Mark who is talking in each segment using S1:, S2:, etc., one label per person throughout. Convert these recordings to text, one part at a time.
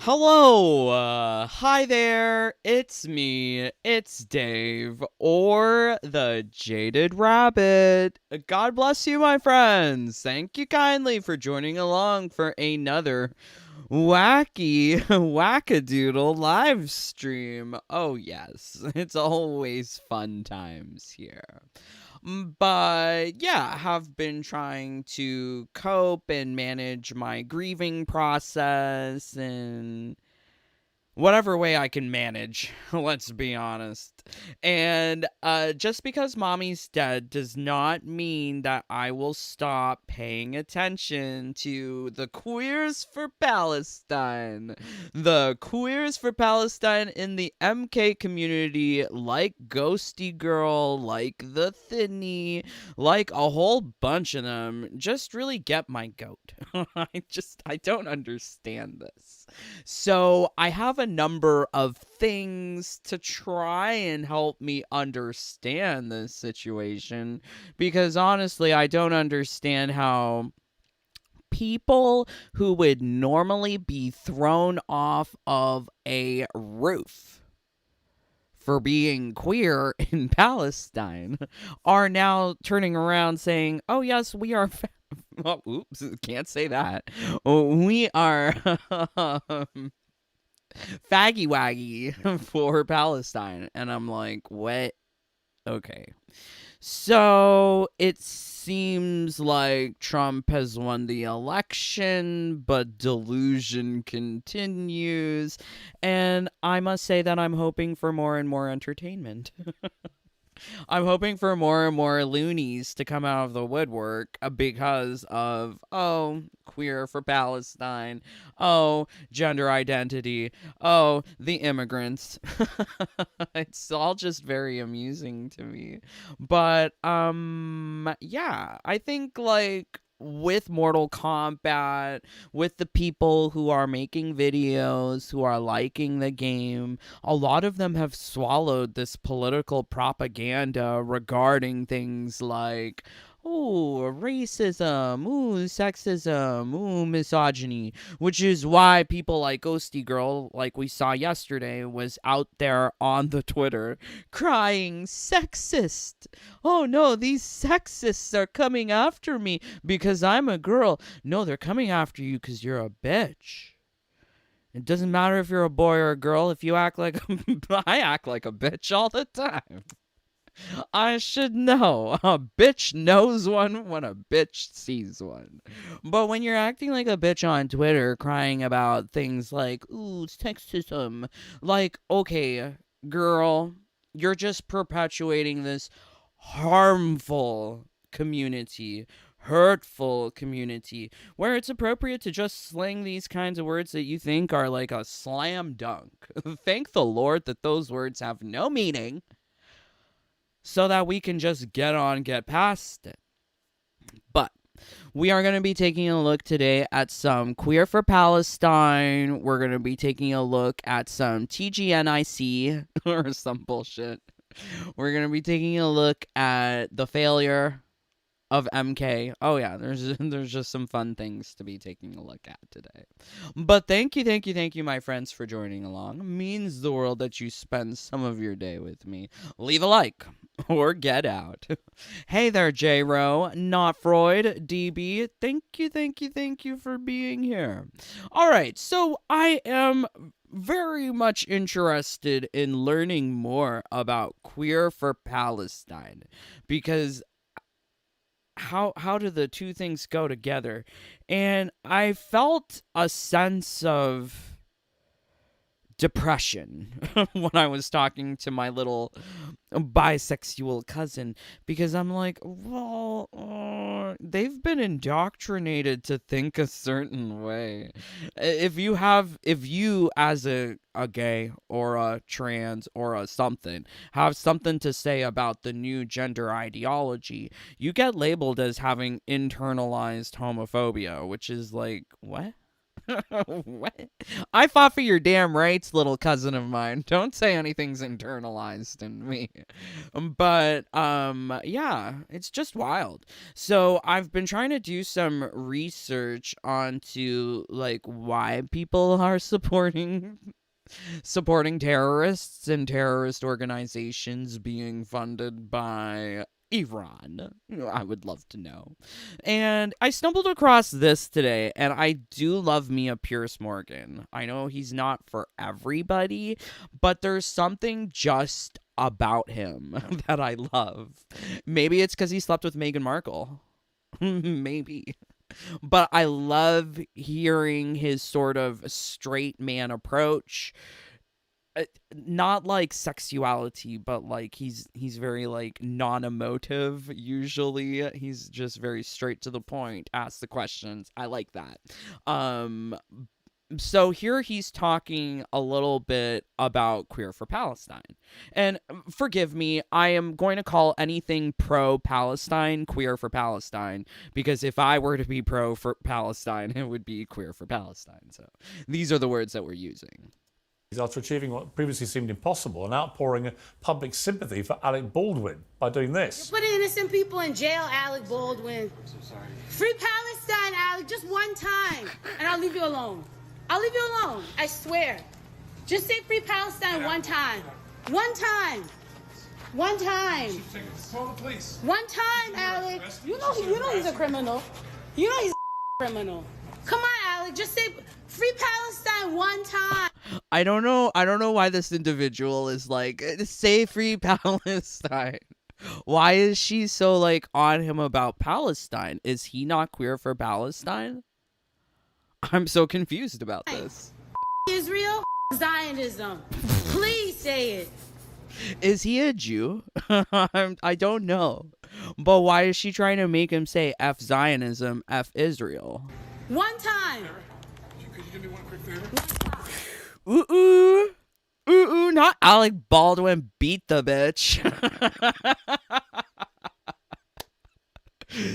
S1: Hello, hi there, it's me, it's Dave, or the Jaded Rabbit. God bless you, my friends. Thank you kindly for joining along for another wacky wackadoodle live stream. Oh, yes, it's always fun times here. But yeah, have been trying to cope and manage my grieving process and whatever way I can manage, let's be honest. And just because mommy's dead does not mean that I will stop paying attention to the Queers for Palestine. The Queers for Palestine in the MK community, like GhostyGirl, like The Thinny, like a whole bunch of them, just really get my goat. I don't understand this. So I have a number of things to try and help me understand this situation because honestly, I don't understand how people who would normally be thrown off of a roof for being queer in Palestine are now turning around saying, "Oh yes, we are." Oh, oops, can't say that. We are faggy waggy for Palestine. And I'm like, what? Okay. So it seems like Trump has won the election, but delusion continues. And I must say that I'm hoping for more and more entertainment. I'm hoping for more and more loonies to come out of the woodwork because of, oh, queer for Palestine, oh, gender identity, oh, the immigrants. It's all just very amusing to me. But, yeah, I think, like, with Mortal Kombat, with the people who are making videos, who are liking the game, a lot of them have swallowed this political propaganda regarding things like, oh, racism, ooh, sexism, ooh, misogyny, which is why people like GhostyGirl, like we saw yesterday, was out there on the Twitter crying, sexist. Oh no, these sexists are coming after me because I'm a girl. No, they're coming after you because you're a bitch. It doesn't matter if you're a boy or a girl. If you act like I act like a bitch all the time. I should know. A bitch knows one when a bitch sees one. But when you're acting like a bitch on Twitter, crying about things like, ooh, sexism, like, okay, girl, you're just perpetuating this harmful community, hurtful community, where it's appropriate to just sling these kinds of words that you think are like a slam dunk. Thank the Lord that those words have no meaning so that we can just get past it. But we are going to be taking a look today at some Queer for Palestine. We're going to be taking a look at some TGNIC or some bullshit. We're going to be taking a look at the failure of MK. Oh yeah, there's just some fun things to be taking a look at today. But thank you, my friends, for joining along. It means the world that you spend some of your day with me. Leave a like or get out. Hey there, J-Ro, not Freud, DB. Thank you for being here. All right, so I am very much interested in learning more about Queer for Palestine because how do the two things go together? And I felt a sense of depression when I was talking to my little bisexual cousin because I'm like, well, they've been indoctrinated to think a certain way. If you as a gay or a trans or a something have something to say about the new gender ideology, you get labeled as having internalized homophobia, which is like, what? What? I fought for your damn rights, little cousin of mine. Don't say anything's internalized in me. But yeah, it's just wild. So I've been trying to do some research onto like why people are supporting terrorists and terrorist organizations being funded by Iran. I would love to know. And I stumbled across this today, and I do love me a Pierce Morgan. I know he's not for everybody, but there's something just about him that I love. Maybe it's because he slept with Meghan Markle. Maybe. But I love hearing his sort of straight man approach. Not like sexuality, but like he's very like non-emotive. Usually he's just very straight to the point, ask the questions. I like that. So here he's talking a little bit about Queer for Palestine. And forgive me, I am going to call anything pro-Palestine Queer for Palestine, because if I were to be pro for Palestine, it would be Queer for Palestine. So these are the words that we're using.
S2: After achieving what previously seemed impossible, and outpouring public sympathy for Alec Baldwin by doing this.
S3: You're putting innocent people in jail, Alec Baldwin. I'm so sorry. Free Palestine, Alec, just one time, and I'll leave you alone. I'll leave you alone, I swear. Just say free Palestine one time. One time. One time.
S4: Call the police.
S3: One time, Alec. You know he's a criminal. You know he's a criminal. Come on, Alec, just say free Palestine one time.
S1: I don't know why this individual is like, say free Palestine. Why is she so like on him about Palestine? Is he not queer for Palestine? I'm so confused about this.
S3: Israel, Zionism. Please say it.
S1: Is he a Jew? I don't know. But why is she trying to make him say F Zionism, F Israel?
S3: One time.
S4: Could you do me one quick favor?
S1: Ooh, not Alec Baldwin beat the bitch.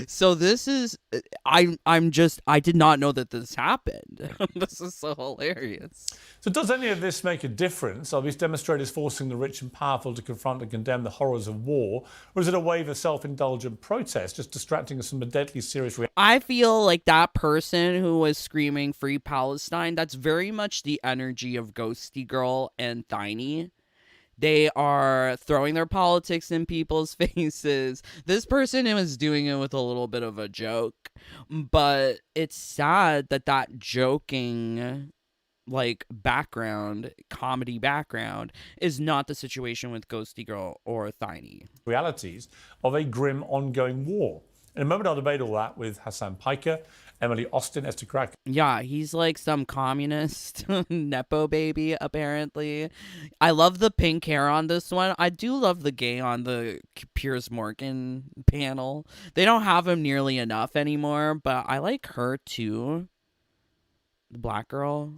S1: So this is, I did not know that this happened. This is so hilarious.
S2: So does any of this make a difference? Are these demonstrators forcing the rich and powerful to confront and condemn the horrors of war? Or is it a wave of self-indulgent protest, just distracting us from a deadly serious reality?
S1: I feel like that person who was screaming Free Palestine, that's very much the energy of GhostyGirl and Tiny. They are throwing their politics in people's faces. This person was doing it with a little bit of a joke, but it's sad that joking, like, comedy background, is not the situation with GhostyGirl or Tiny.
S2: Realities of a grim ongoing war. In a moment, I'll debate all that with Hassan Piker, Emily Austin, Esther Crack.
S1: Yeah, he's like some communist Nepo baby, apparently. I love the pink hair on this one. I do love the gay on the Piers Morgan panel. They don't have him nearly enough anymore, but I like her too. The black girl.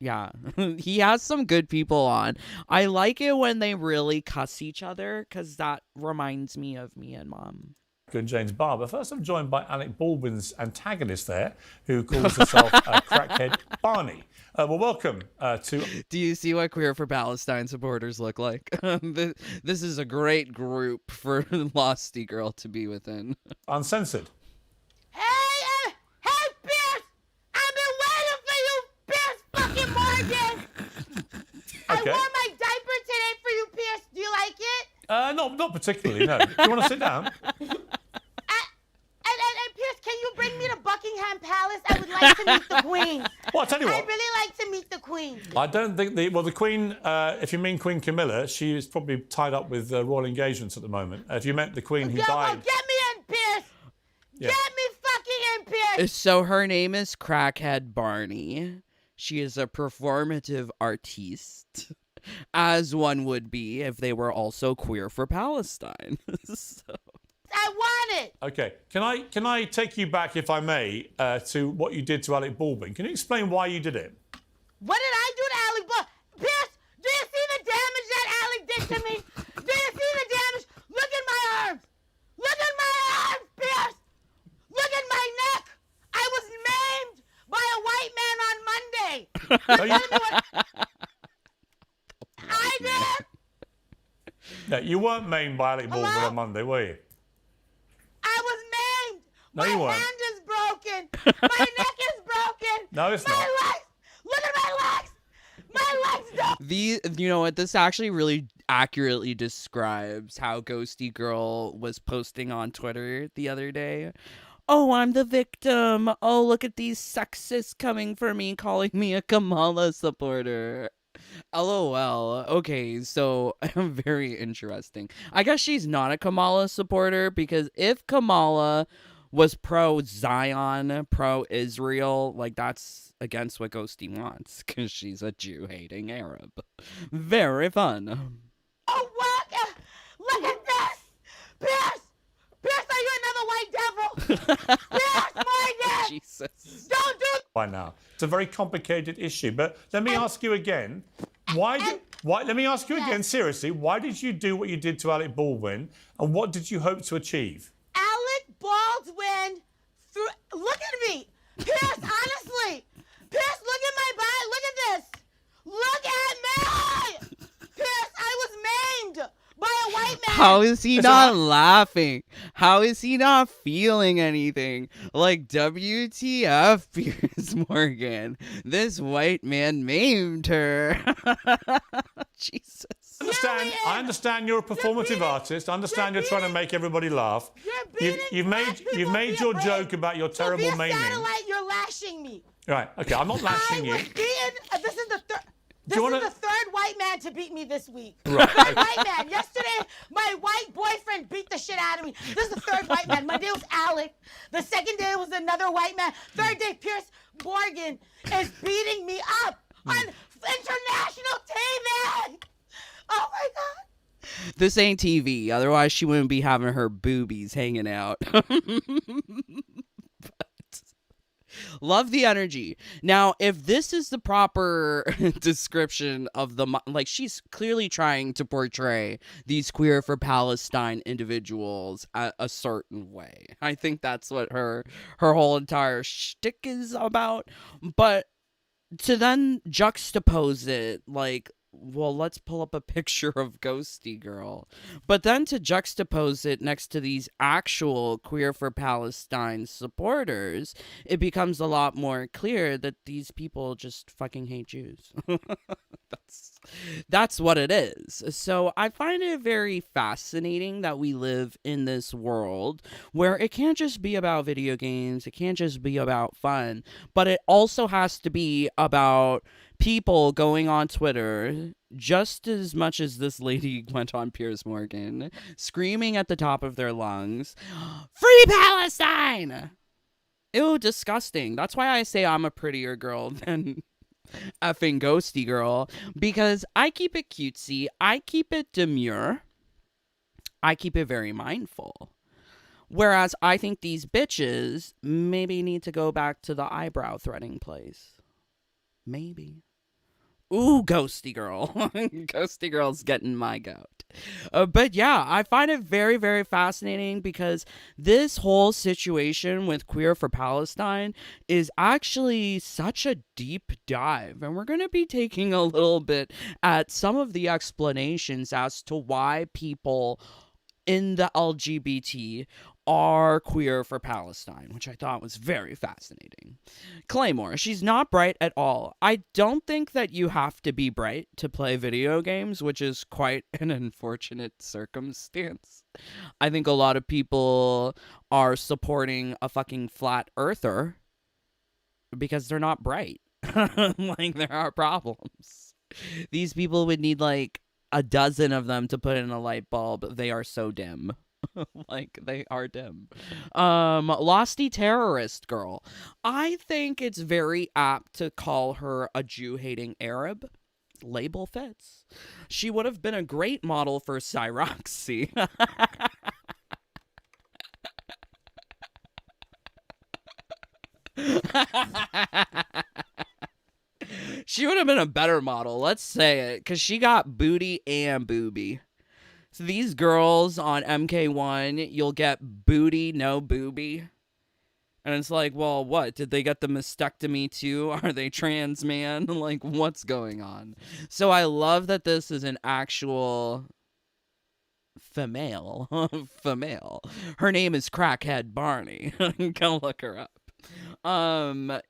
S1: Yeah, he has some good people on. I like it when they really cuss each other, because that reminds me of me and Mom.
S2: And James Barber. First, I'm joined by Alec Baldwin's antagonist there, who calls herself Crackhead Barney. Well, welcome to...
S1: Do you see what Queer for Palestine supporters look like? This is a great group for Losty Girl to be within.
S2: Uncensored.
S3: Hey, Pierce! I've been waiting for you, Pierce fucking Morgan! I wore my diaper today for you, Pierce. Do you like it?
S2: Not particularly, no. Do you want to sit down?
S3: And Pierce, can you bring me to Buckingham Palace? I would like to meet the Queen.
S2: Well, I'll tell you what.
S3: I'd really like to meet the Queen.
S2: I don't think the Queen, if you mean Queen Camilla, she is probably tied up with royal engagements at the moment. If you meant the Queen who died...
S3: Well, get me in, Pierce! Yeah. Get me fucking in, Pierce!
S1: So her name is Crackhead Barney. She is a performative artiste, as one would be if they were also queer for Palestine. So...
S3: I want it.
S2: Okay, can I take you back, if I may, to what you did to Alec Baldwin? Can you explain why you did it?
S3: What did I do to Alec Baldwin? Pierce, do you see the damage that Alec did to me? Do you see the damage? Look at my arms. Look at my arms, Pierce. Look at my neck. I was maimed by a white man on
S2: No, you,
S5: I did.
S2: no, you weren't maimed by Alec Baldwin
S5: Hello?
S2: on Monday, were you?
S5: I was maimed.
S2: No,
S5: My
S2: you weren't.
S5: hand is broken. My neck is broken.
S2: No, it's
S5: my
S2: not.
S5: legs. Look at my legs. My legs don't.
S1: You know what? This actually really accurately describes how Ghosty Girl was posting on Twitter the other day. Oh, I'm the victim. Oh, look at these sexists coming for me, calling me a Kamala supporter. LOL. Okay, so very interesting. I guess she's not a Kamala supporter because if Kamala was pro Zion, pro Israel, like that's against what Ghosty wants because she's a Jew hating Arab. Very fun.
S5: Oh, what? Look at this. Pierce. Pierce, are you another white devil? Pierce Morgan.
S1: Jesus.
S5: Don't do.
S2: By now, it's a very complicated issue. But let me ask you again. Let me ask you again, seriously, why did you do what you did to Alec Baldwin, and what did you hope to achieve?
S5: Alec Baldwin. Look at me. Pierce, honestly. Pierce, look at my body. Look at this. Look at me. Pierce, I was maimed by a white man.
S1: How is he not laughing? How is he not feeling anything? Like, WTF, Piers Morgan. This white man maimed her. Jesus.
S2: I understand you're a performative artist. I understand you're trying to make everybody laugh. You've made your joke about your terrible
S5: so
S2: maiming.
S5: Satellite, you're lashing me.
S2: Right, okay, I'm not lashing you.
S5: I was beaten. This is the third. This is the third white man to beat me this week.
S2: Right.
S5: Third white man. Yesterday, my white boyfriend beat the shit out of me. This is the third white man. Monday was Alec. The second day was another white man. Third day, Piers Morgan is beating me up on international TV. Oh my God.
S1: This ain't TV. Otherwise, she wouldn't be having her boobies hanging out. Love the energy. Now, if this is the proper description of the, like, she's clearly trying to portray these queer for Palestine individuals a certain way. I think that's what her whole entire shtick is about. But to then juxtapose it, like, well, let's pull up a picture of Ghosty Girl. But then to juxtapose it next to these actual Queer for Palestine supporters, it becomes a lot more clear that these people just fucking hate Jews. That's what it is. So I find it very fascinating that we live in this world where it can't just be about video games, it can't just be about fun, but it also has to be about people going on Twitter just as much as this lady went on Piers Morgan, screaming at the top of their lungs, "Free Palestine!" Ew, disgusting. That's why I say I'm a prettier girl than effing Ghosty Girl, because I keep it cutesy, I keep it demure, I keep it very mindful. Whereas I think these bitches maybe need to go back to the eyebrow threading place. Maybe. Ooh, Ghosty Girl. Ghosty Girl's getting my goat. But yeah, I find it very, very fascinating because this whole situation with Queer for Palestine is actually such a deep dive. And we're going to be taking a little bit at some of the explanations as to why people in the LGBT are queer for Palestine, which I thought was very fascinating. Claymore, she's not bright at all. I don't think that you have to be bright to play video games, which is quite an unfortunate circumstance. I think a lot of people are supporting a fucking flat earther because they're not bright. Like, there are problems. These people would need like a dozen of them to put in a light bulb. They are so dim. Like, they are dim. Losty Terrorist Girl. I think it's very apt to call her a Jew-hating Arab. Label fits. She would have been a great model for Cyroxy. She would have been a better model, let's say it, because she got booty and booby. So these girls on MK1, you'll get booty, no booby. And it's like, well, what? Did they get the mastectomy too? Are they trans, man? Like, what's going on? So I love that this is an actual female. Female. Her name is Crackhead Barney. Go look her up.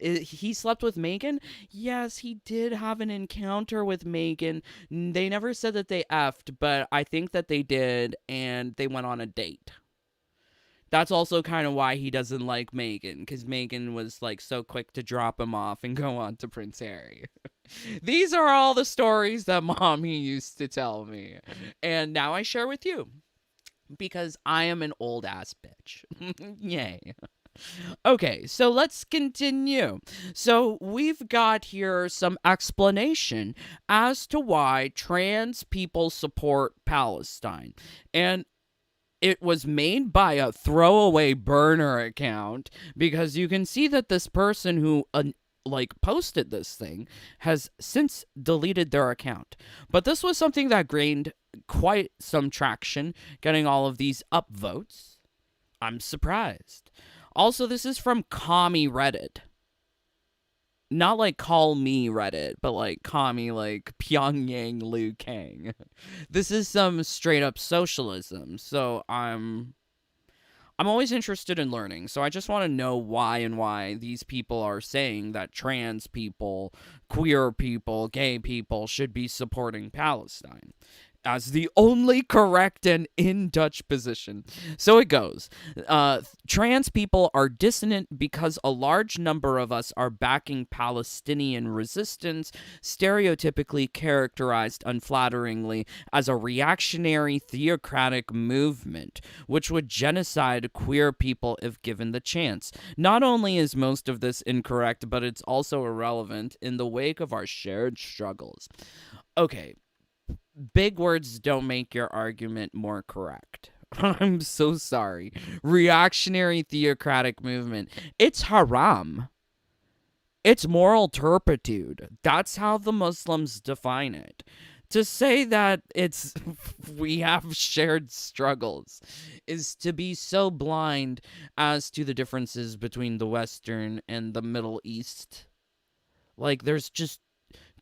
S1: He slept with Megan? Yes, he did have an encounter with Megan. They never said that they effed, but I think that they did, and they went on a date. That's also kind of why he doesn't like Megan, because Megan was like so quick to drop him off and go on to Prince Harry. These are all the stories that Mommy used to tell me, and now I share with you, because I am an old ass bitch. Yay. Okay, so let's continue. So we've got here some explanation as to why trans people support Palestine. And it was made by a throwaway burner account, because you can see that this person who posted this thing has since deleted their account. But this was something that gained quite some traction, getting all of these upvotes. I'm surprised. Also, this is from Commie Reddit. Not like Call Me Reddit, but like Commie, like Pyongyang Liu Kang. This is some straight up socialism. So I'm always interested in learning. So I just want to know why these people are saying that trans people, queer people, gay people should be supporting Palestine as the only correct and in Dutch position. So it goes. Trans people are dissonant because a large number of us are backing Palestinian resistance, stereotypically characterized unflatteringly as a reactionary theocratic movement, which would genocide queer people if given the chance. Not only is most of this incorrect, but it's also irrelevant in the wake of our shared struggles. Okay. Big words don't make your argument more correct. I'm so sorry. Reactionary theocratic movement. It's haram. It's moral turpitude. That's how the Muslims define it. To say that we have shared struggles is to be so blind as to the differences between the Western and the Middle East. Like, there's just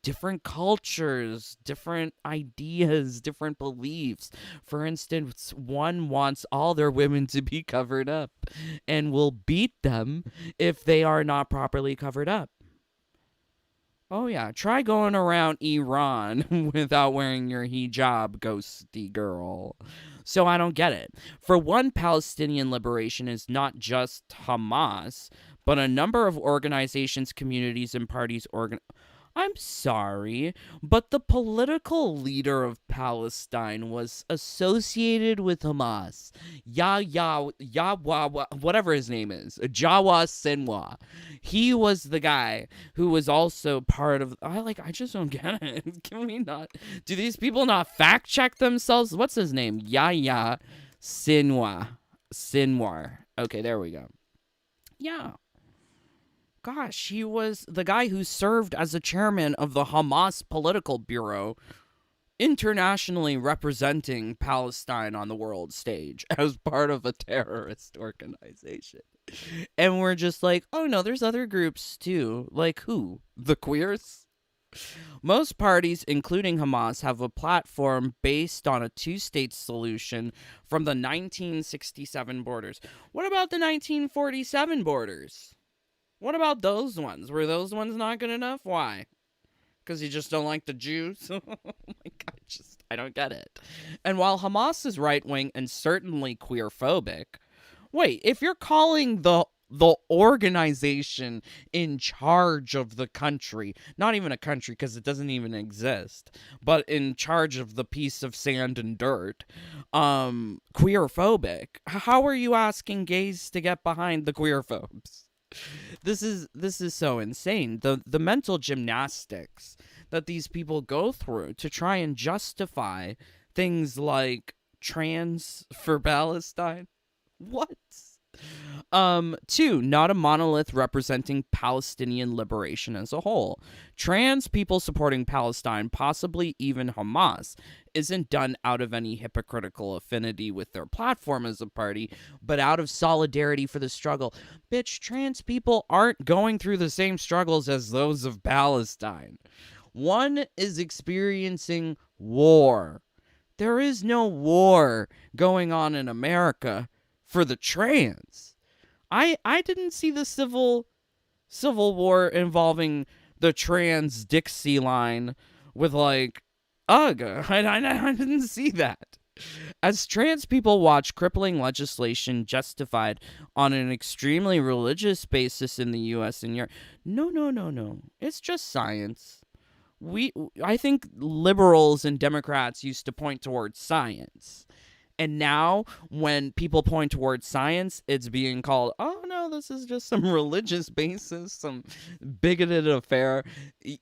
S1: different cultures, different ideas, different beliefs. For instance, one wants all their women to be covered up and will beat them if they are not properly covered up. Oh yeah, try going around Iran without wearing your hijab, GhostyGirl. So I don't get it. For one, Palestinian liberation is not just Hamas, but a number of organizations, communities, and parties I'm sorry, but the political leader of Palestine was associated with Hamas. Whatever his name is, Jawa Sinwa. He was the guy who was also part of. I just don't get it. Can we not? Do these people not fact check themselves? What's his name? Yahya Sinwar. Okay, there we go. Yeah. Gosh, he was the guy who served as the chairman of the Hamas Political Bureau, internationally representing Palestine on the world stage as part of a terrorist organization. And we're just like, oh no, there's other groups too. Like who? The queers? Most parties, including Hamas, have a platform based on a two-state solution from the 1967 borders. What about the 1947 borders? What about those ones? Were those ones not good enough? Why? Because you just don't like the Jews? Oh my God, I don't get it. And while Hamas is right-wing and certainly queer-phobic, wait, if you're calling the organization in charge of the country, not even a country because it doesn't even exist, but in charge of the piece of sand and dirt, queer-phobic, how are you asking gays to get behind the queer-phobes? This is so insane. The mental gymnastics that these people go through to try and justify things like trans for Palestine. What? Two, not a monolith representing Palestinian liberation as a whole. Trans people supporting Palestine, possibly even Hamas, isn't done out of any hypocritical affinity with their platform as a party, but out of solidarity for the struggle. Bitch, trans people aren't going through the same struggles as those of Palestine. One is experiencing war. There is no war going on in America for the trans. I didn't see the civil war involving the trans Dixie line with like, ugh, I didn't see that. As trans people watch crippling legislation justified on an extremely religious basis in the US and Europe, no. It's just science. I think liberals and Democrats used to point towards science. And now, when people point towards science, it's being called, oh no, this is just some religious basis, some bigoted affair.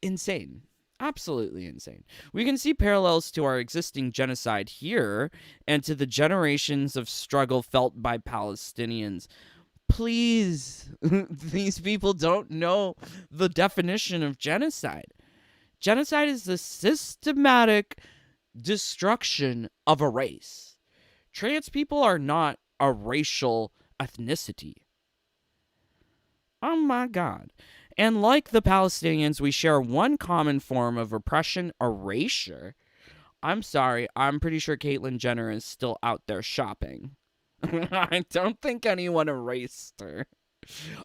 S1: Insane. Absolutely insane. We can see parallels to our existing genocide here and to the generations of struggle felt by Palestinians. Please, these people don't know the definition of genocide. Genocide is the systematic destruction of a race. Trans people are not a racial ethnicity. Oh my God. And like the Palestinians, we share one common form of oppression, erasure. I'm sorry, I'm pretty sure Caitlyn Jenner is still out there shopping. I don't think anyone erased her.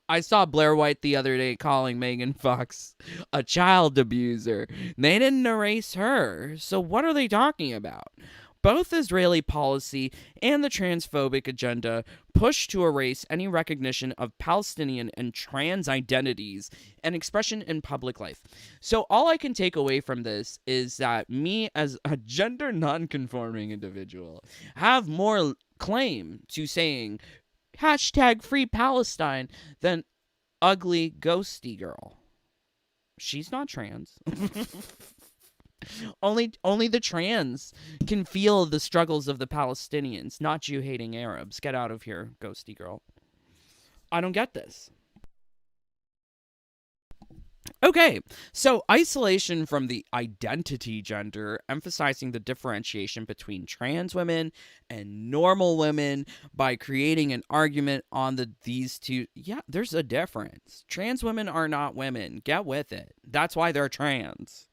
S1: I saw Blair White the other day calling Megan Fox a child abuser. They didn't erase her. So what are they talking about? Both Israeli policy and the transphobic agenda push to erase any recognition of Palestinian and trans identities and expression in public life. So all I can take away from this is that me as a gender non-conforming individual have more claim to saying #free Palestine than ugly ghosty girl. She's not trans. Only the trans can feel the struggles of the Palestinians, not Jew-hating Arabs. Get out of here, ghosty girl. I don't get this. Okay, so isolation from the identity gender, emphasizing the differentiation between trans women and normal women by creating an argument on these two. Yeah, there's a difference. Trans women are not women. Get with it. That's why they're trans.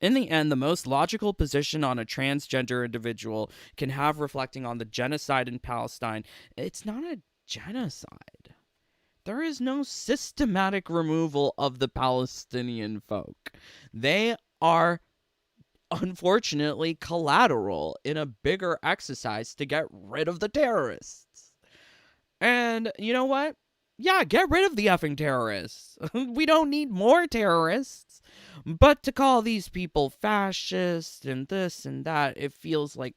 S1: In the end, the most logical position on a transgender individual can have reflecting on the genocide in Palestine. It's not a genocide. There is no systematic removal of the Palestinian folk. They are, unfortunately, collateral in a bigger exercise to get rid of the terrorists. And you know what? Yeah, get rid of the effing terrorists. We don't need more terrorists. But to call these people fascist and this and that, it feels like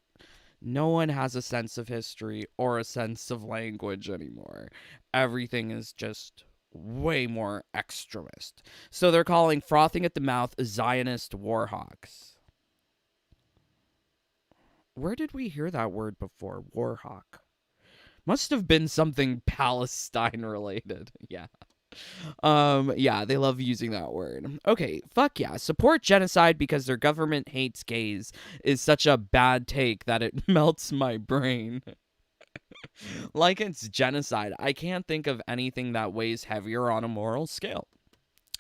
S1: no one has a sense of history or a sense of language anymore. Everything is just way more extremist. So they're calling frothing at the mouth Zionist war hawks. Where did we hear that word before? War hawk. Must have been something Palestine related. Yeah. Yeah, they love using that word. Okay, fuck yeah. Support genocide because their government hates gays is such a bad take that it melts my brain. Like it's genocide. I can't think of anything that weighs heavier on a moral scale.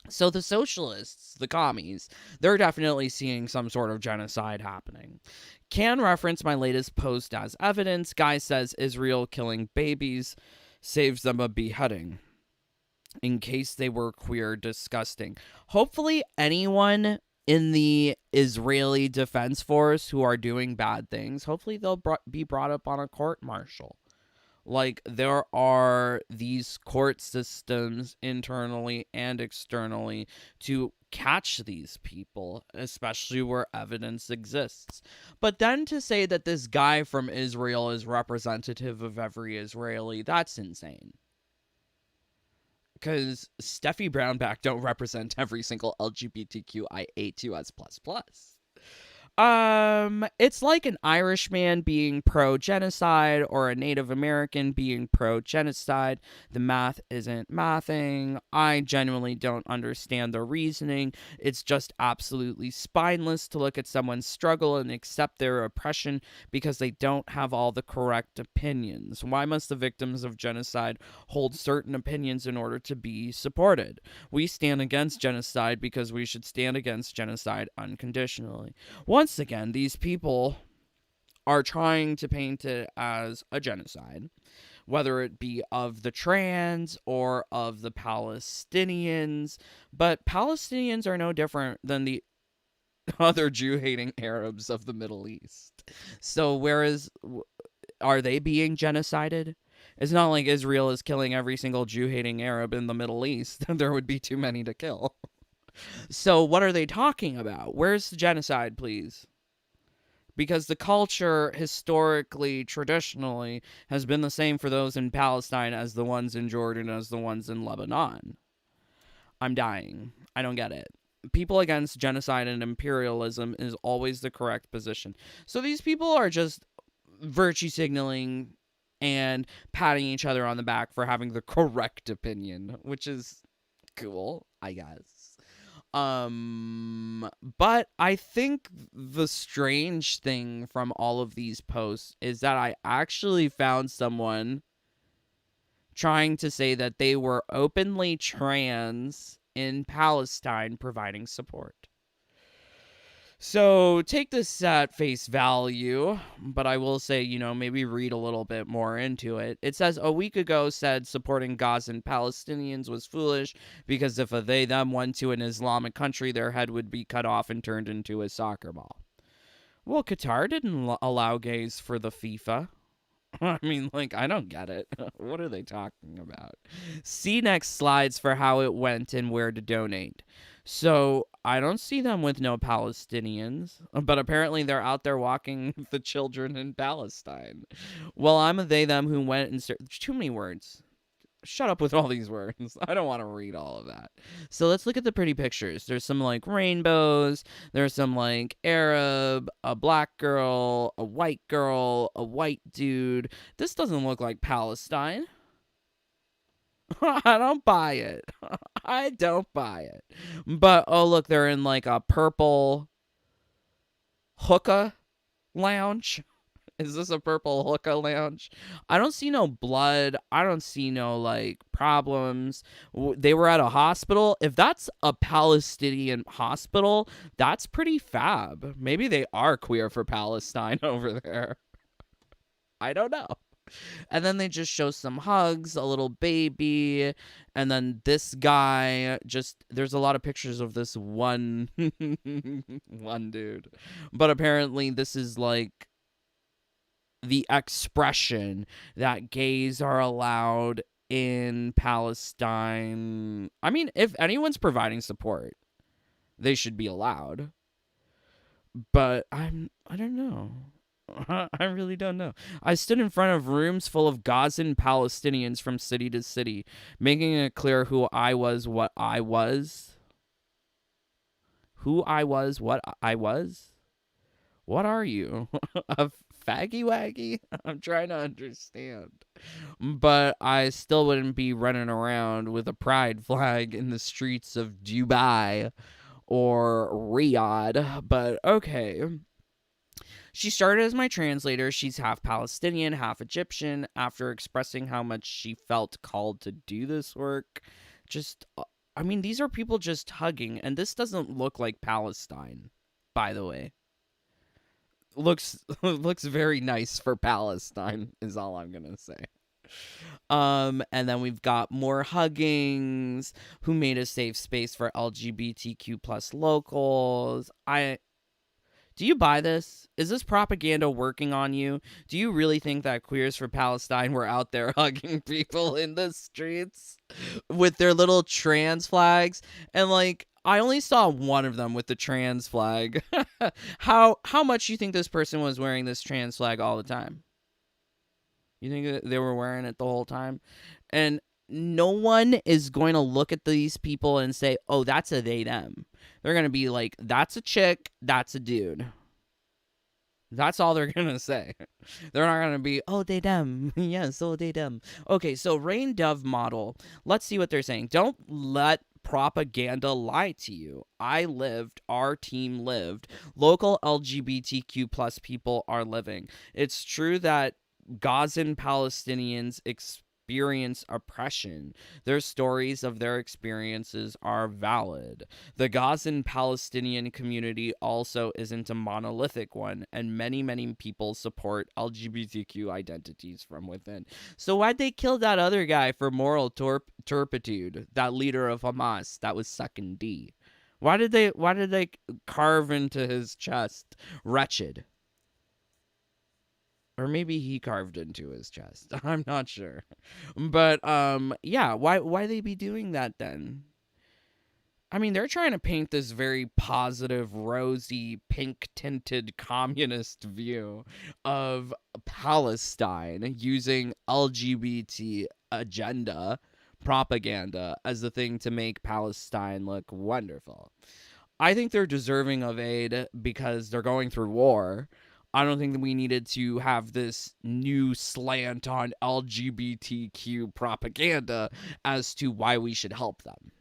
S1: So the socialists, the commies, they're definitely seeing some sort of genocide happening. Can reference my latest post as evidence. Guy says Israel killing babies saves them a beheading. In case they were queer, disgusting. Hopefully anyone in the Israeli Defense Force who are doing bad things, hopefully they'll be brought up on a court-martial. Like, there are these court systems internally and externally to catch these people, especially where evidence exists. But then to say that this guy from Israel is representative of every Israeli, that's insane. Because Steffi Brownback don't represent every single LGBTQIA2S++. It's like an Irishman being pro-genocide or a Native American being pro-genocide. The math isn't mathing. I genuinely don't understand the reasoning. It's just absolutely spineless to look at someone's struggle and accept their oppression because they don't have all the correct opinions. Why must the victims of genocide hold certain opinions in order to be supported? We stand against genocide because we should stand against genocide unconditionally. Once again, these people are trying to paint it as a genocide, whether it be of the trans or of the Palestinians. But Palestinians are no different than the other Jew-hating Arabs of the Middle East. So are they being genocided? It's not like Israel is killing every single Jew-hating Arab in the Middle East. There would be too many to kill. So what are they talking about? Where's the genocide, please? Because the culture, historically, traditionally, has been the same for those in Palestine as the ones in Jordan, as the ones in Lebanon. I'm dying. I don't get it. People against genocide and imperialism is always the correct position. So these people are just virtue signaling and patting each other on the back for having the correct opinion, which is cool, I guess. But I think the strange thing from all of these posts is that I actually found someone trying to say that they were openly trans in Palestine providing support. So take this at face value, but I will say, maybe read a little bit more into it. It says, a week ago said supporting Gazan Palestinians was foolish because if a they them went to an Islamic country, their head would be cut off and turned into a soccer ball. Well, Qatar didn't allow gays for the FIFA. I mean, I don't get it. What are they talking about? See next slides for how it went and where to donate. So I don't see them with no Palestinians, but apparently they're out there walking the children in Palestine. Well, I'm a they them who went and there's too many words. Shut up with all these words. I don't want to read all of that. So let's look at the pretty pictures. There's some rainbows. There's some Arab, a black girl, a white dude. This doesn't look like Palestine. I don't buy it. I don't buy it. But, oh, look, they're in a purple hookah lounge. Is this a purple hookah lounge? I don't see no blood. I don't see no, problems. They were at a hospital. If that's a Palestinian hospital, that's pretty fab. Maybe they are queer for Palestine over there. I don't know. And then they just show some hugs, a little baby, and then this guy there's a lot of pictures of this one dude. But apparently this is the expression that gays are allowed in Palestine. I mean, if anyone's providing support, they should be allowed. But I don't know. I really don't know. I stood in front of rooms full of Gazan Palestinians from city to city, making it clear who I was, what I was. Who I was, what I was? What are you? A faggy waggy? I'm trying to understand. But I still wouldn't be running around with a pride flag in the streets of Dubai or Riyadh. But okay. She started as my translator. She's half Palestinian, half Egyptian. After expressing how much she felt called to do this work, these are people just hugging, and this doesn't look like Palestine, by the way. Looks very nice for Palestine, is all I'm gonna say. And then we've got more huggings. Who made a safe space for LGBTQ plus locals? Do you buy this? Is this propaganda working on you? Do you really think that Queers for Palestine were out there hugging people in the streets with their little trans flags? And I only saw one of them with the trans flag. How much you think this person was wearing this trans flag all the time? You think that they were wearing it the whole time? And no one is going to look at these people and say, oh, that's a they them. They're going to be like, that's a chick, that's a dude. That's all they're gonna say. They're not gonna be, oh, they them. Yes, oh, they them. Okay, so Rain Dove model. Let's see what they're saying. Don't let propaganda lie to you. I lived, our team lived. Local LGBTQ plus people are living. It's true that Gazan Palestinians experience oppression. Their stories of their experiences are valid. The Gazan Palestinian community also isn't a monolithic one, and many, many people support LGBTQ identities from within. So why'd they kill that other guy for moral turpitude? That leader of Hamas that was sucking D. Why did they carve into his chest wretched? Or maybe he carved into his chest. I'm not sure. But yeah, why they be doing that then? I mean, they're trying to paint this very positive, rosy, pink-tinted communist view of Palestine using LGBT agenda propaganda as the thing to make Palestine look wonderful. I think they're deserving of aid because they're going through war. I don't think that we needed to have this new slant on LGBTQ propaganda as to why we should help them.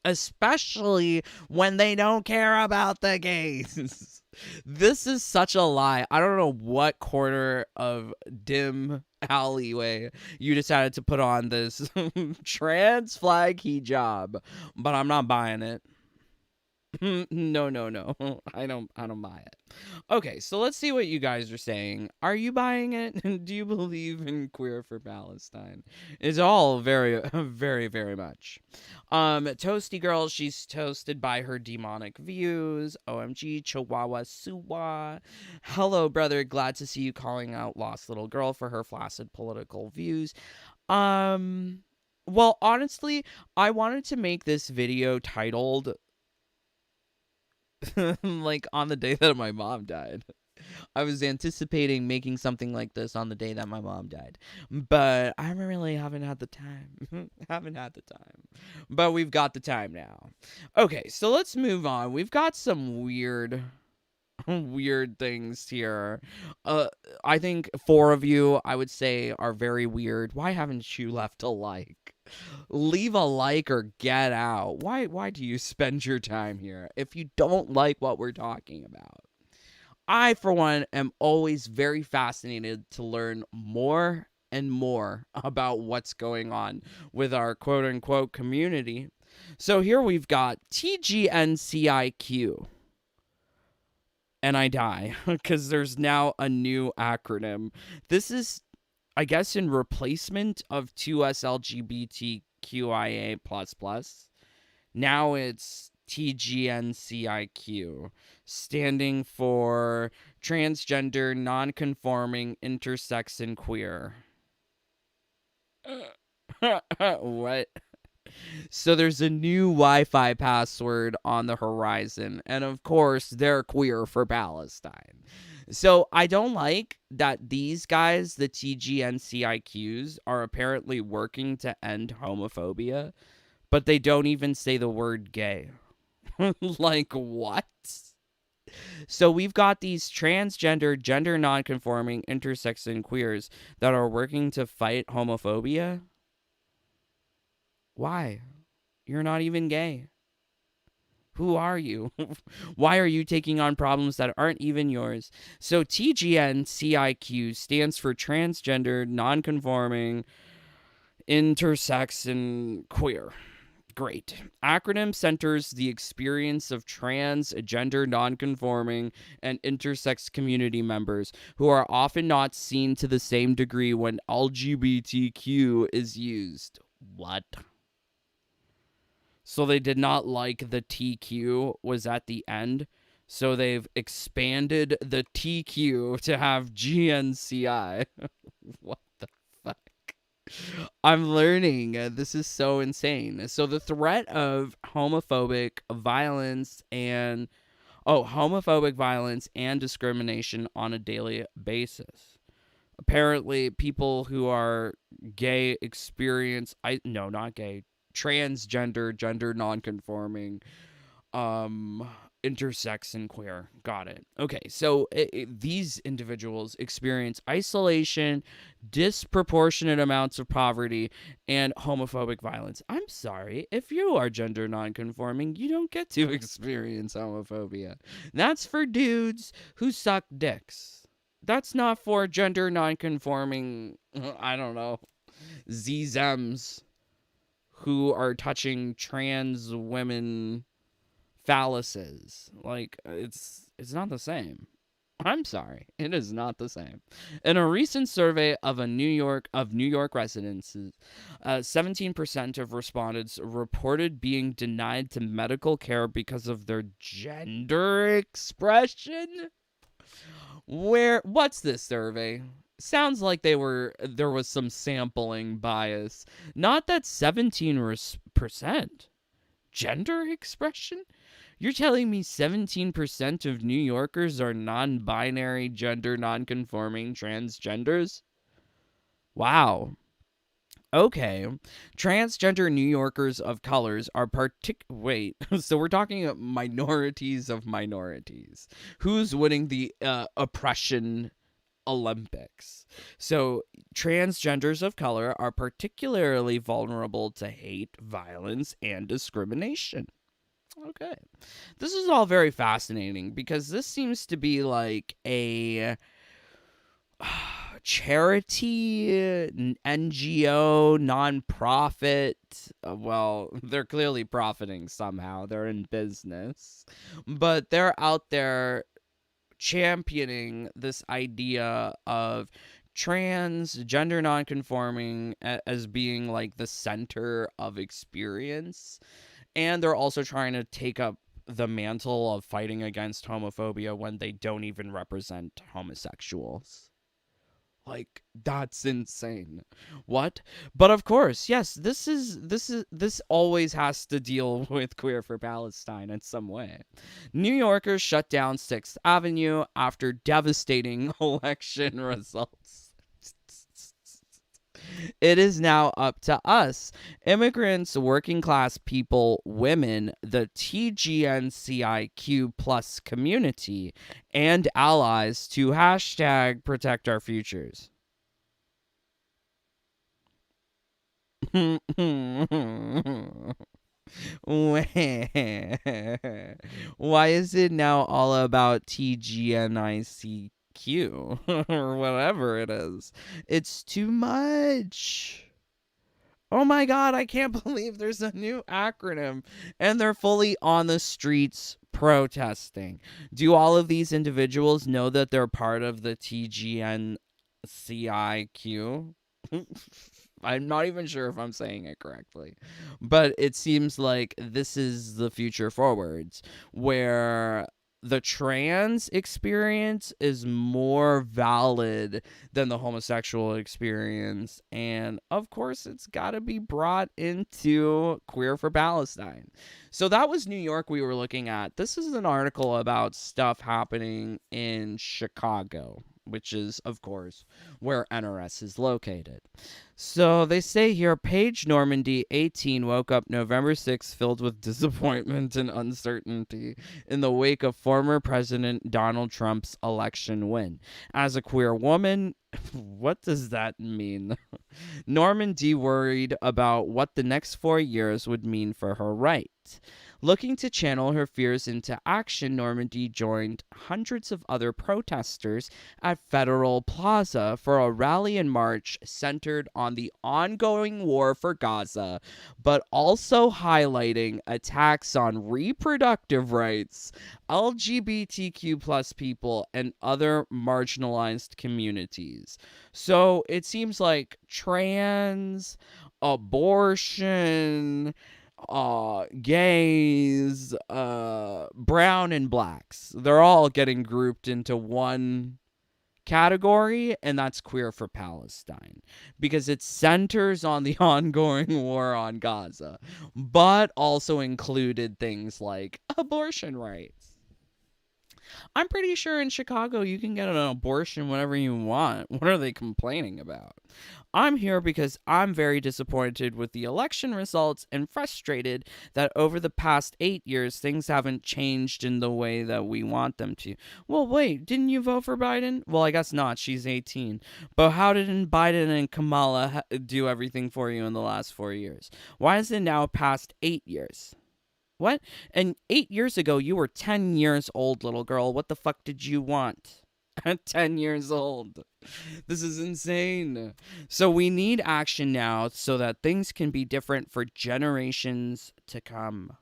S1: Especially when they don't care about the gays. This is such a lie. I don't know what corner of dim alleyway you decided to put on this trans flag hijab, but I'm not buying it. No. I don't buy it. Okay, so let's see what you guys are saying. Are you buying it? Do you believe in Queer for Palestine? It's all very, very, very much. Toasty Girl, she's toasted by her demonic views. OMG, Chihuahua Suwa. Hello, brother. Glad to see you calling out Lost Little Girl for her flaccid political views. Well, honestly, I wanted to make this video titled like on the day that my mom died. I was anticipating making something like this on the day that my mom died, but I really haven't had the time. But we've got the time now. Okay, so let's move on. We've got some weird things here. I think 4 of you, I would say, are very weird. Why haven't you left a like? Leave a like or get out. Why do you spend your time here if you don't like what we're talking about? I, for one, am always very fascinated to learn more and more about what's going on with our quote-unquote community. So here we've got TGNCIQ. And I die, because there's now a new acronym. This is, I guess, in replacement of 2SLGBTQIA++. Now it's TGNCIQ, standing for transgender, non-conforming, intersex, and queer. What? So there's a new Wi-Fi password on the horizon, and of course, they're Queer for Palestine. So I don't like that these guys, the TGNCIQs, are apparently working to end homophobia, but they don't even say the word gay. Like, what? So we've got these transgender, gender non-conforming, intersex, and queers that are working to fight homophobia. Why? You're not even gay. Who are you? Why are you taking on problems that aren't even yours? So TGNCIQ stands for transgender, non-conforming, intersex, and queer. Great. Acronym centers the experience of trans, gender non-conforming, and intersex community members who are often not seen to the same degree when LGBTQ is used. What? So they did not like the TQ was at the end. So they've expanded the TQ to have GNCI. What the fuck? I'm learning. This is so insane. So the threat of homophobic violence and discrimination on a daily basis. Apparently, people who are gay experience transgender, gender non-conforming, intersex and queer. Got it. Okay, so these individuals experience isolation, disproportionate amounts of poverty, and homophobic violence. I'm sorry, if you are gender nonconforming, you don't get to experience homophobia. That's for dudes who suck dicks. That's not for gender nonconforming, I don't know, ZZEMs who are touching trans women phalluses. Like, it's not the same. I'm sorry, it is not the same. In a recent survey of New York residents, 17% of respondents reported being denied to medical care because of their gender expression. What's this survey? Sounds like there was some sampling bias. Not that 17% gender expression? You're telling me 17% of New Yorkers are non-binary, gender non-conforming transgenders? Wow. Okay. Transgender New Yorkers of colors are wait, so we're talking minorities of minorities. Who's winning the oppression Olympics? So transgenders of color are particularly vulnerable to hate, violence, and discrimination. Okay. This is all very fascinating because this seems to be like a charity, NGO, nonprofit. Well, they're clearly profiting somehow. They're in business. But they're out there championing this idea of transgender nonconforming as being like the center of experience. And they're also trying to take up the mantle of fighting against homophobia when they don't even represent homosexuals. Like, that's insane. What? But of course, yes, this always has to deal with Queer for Palestine in some way. New Yorkers shut down 6th Avenue after devastating election results. It is now up to us, immigrants, working class people, women, the TGNCIQ plus community, and allies to hashtag protect our futures. Why is it now all about TGNICQ or whatever it is? It's too much. Oh my god, I can't believe there's a new acronym and they're fully on the streets protesting. Do all of these individuals know that they're part of the TGNCIQ? I'm not even sure if I'm saying it correctly, but it seems like this is the future forwards, where the trans experience is more valid than the homosexual experience, and of course it's got to be brought into Queer for Palestine. So that was New York we were looking at. This is an article about stuff happening in Chicago, which is, of course, where NRS is located. So they say here, Paige Normandy, 18, woke up November 6th filled with disappointment and uncertainty in the wake of former President Donald Trump's election win. As a queer woman, what does that mean? Normandy worried about what the next 4 years would mean for her right. Looking to channel her fears into action, Normandy joined hundreds of other protesters at Federal Plaza for a rally and march centered on the ongoing war for Gaza, but also highlighting attacks on reproductive rights, LGBTQ plus people, and other marginalized communities. So it seems like trans, abortion, gays, brown and blacks, they're all getting grouped into one category, and that's Queer for Palestine, because it centers on the ongoing war on Gaza, but also included things like abortion rights. I'm pretty sure in Chicago you can get an abortion whenever you want. What are they complaining about? I'm here because I'm very disappointed with the election results and frustrated that over the past 8 years things haven't changed in the way that we want them to. Well, wait, didn't you vote for Biden? Well, I guess not. She's 18. But how didn't Biden and Kamala do everything for you in the last 4 years? Why is it now past 8 years? What? And 8 years ago, you were 10 years old, little girl. What the fuck did you want? At 10 years old. This is insane. So we need action now so that things can be different for generations to come.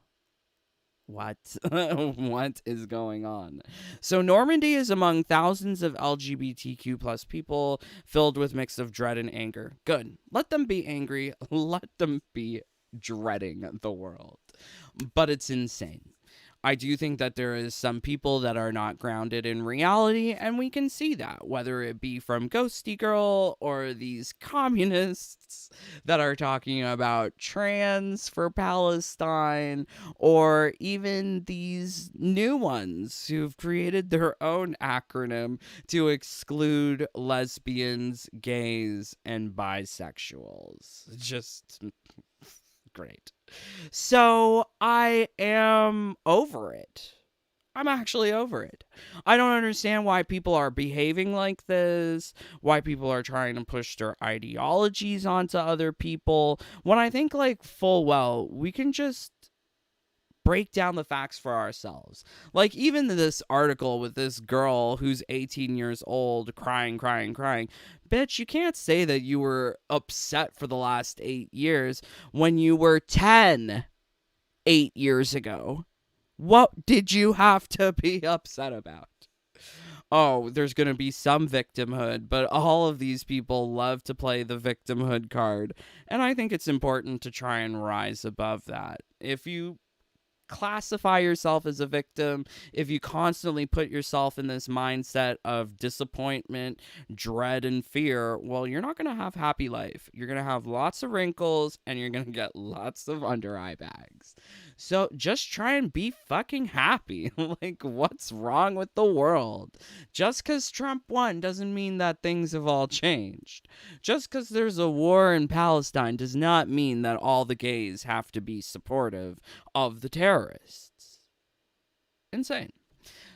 S1: What? What is going on? So Normandy is among thousands of LGBTQ plus people filled with mix of dread and anger. Good. Let them be angry. Let them be dreading the world. But it's insane. I do think that there is some people that are not grounded in reality, and we can see that, whether it be from GhostyGirl or these communists that are talking about trans for Palestine, or even these new ones who've created their own acronym to exclude lesbians, gays, and bisexuals. Just great. So I am over it. I'm actually over it. I don't understand why people are behaving like this, why people are trying to push their ideologies onto other people, when I think like full well we can just break down the facts for ourselves. Like even this article with this girl who's 18 years old crying. Bitch, you can't say that you were upset for the last 8 years when you were 10 8 years ago. What did you have to be upset about? Oh, there's going to be some victimhood, but all of these people love to play the victimhood card. And I think it's important to try and rise above that. If you classify yourself as a victim, if you constantly put yourself in this mindset of disappointment, dread, and fear, well, you're not going to have a happy life. You're going to have lots of wrinkles, and you're going to get lots of under eye bags. So just try and be fucking happy. Like, what's wrong with the world? Just because Trump won doesn't mean that things have all changed. Just because there's a war in Palestine does not mean that all the gays have to be supportive of the terrorists. Insane.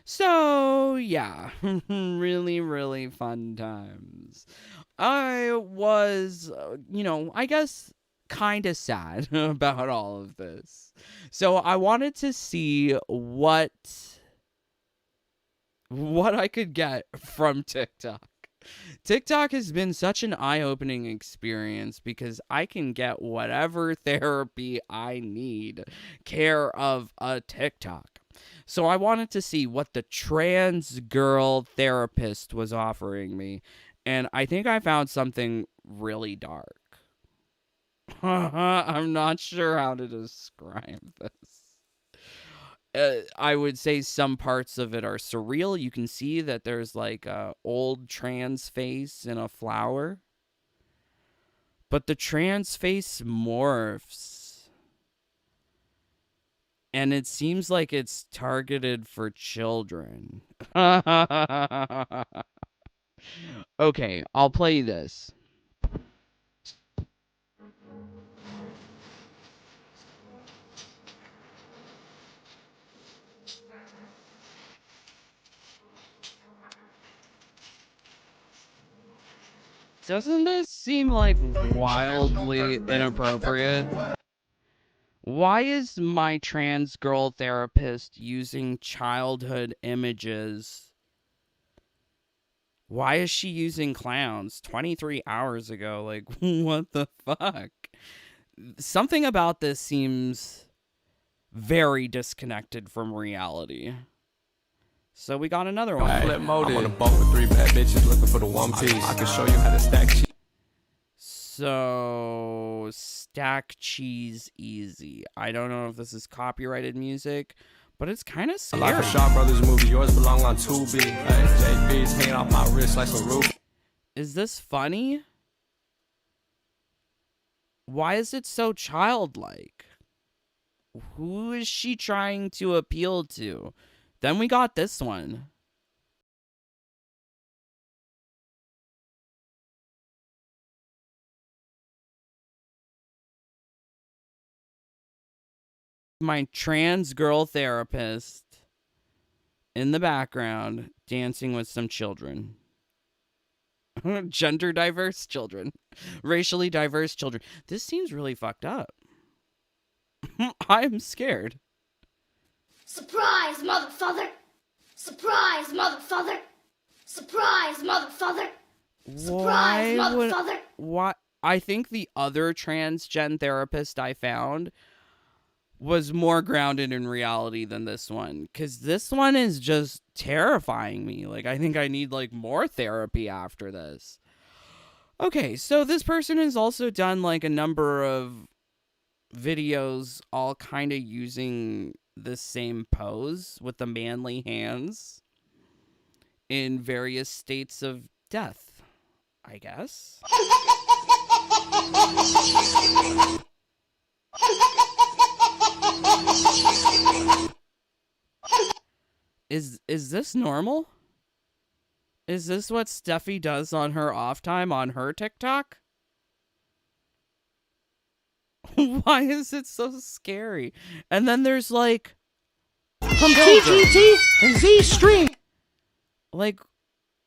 S1: So, yeah, really, really fun times. I was, I guess kind of sad about all of this. So I wanted to see what I could get from TikTok. TikTok has been such an eye-opening experience because I can get whatever therapy I need care of a TikTok. So I wanted to see what the trans girl therapist was offering me, and I think I found something really dark. I'm not sure how to describe this. I would say some parts of it are surreal. You can see that there's like a old trans face in a flower. But the trans face morphs. And it seems like it's targeted for children. Okay, I'll play this. Doesn't this seem like wildly inappropriate? Why is my trans girl therapist using childhood images? Why is she using clowns 23 hours ago? Like, what the fuck? Something about this seems very disconnected from reality. So we got another one.
S6: I'm on a boat with 3 bad bitches looking for the one piece. I can show you how to stack cheese.
S1: So, stack cheese easy. I don't know if this is copyrighted music, but it's kind of scary.
S6: Like a Shaw Brothers movie, yours belong on Tubi. JB's hanging off my wrist like a roof.
S1: Is this funny? Why is it so childlike? Who is she trying to appeal to? Then we got this one. My trans girl therapist in the background dancing with some children. Gender diverse children. Racially diverse children. This seems really fucked up. I'm scared.
S7: Surprise, motherfucker! Surprise, motherfucker! Surprise, motherfucker! Surprise, motherfucker!
S1: Why? I think the other transgen therapist I found was more grounded in reality than this one, because this one is just terrifying me. Like, I think I need like more therapy after this. Okay, so this person has also done like a number of videos all kind of using the same pose with the manly hands in various states of death, I guess. Is this normal? Is this what Steffi does on her off time on her TikTok? Why is it so scary? And then there's like from TGT and Z Stream. Like,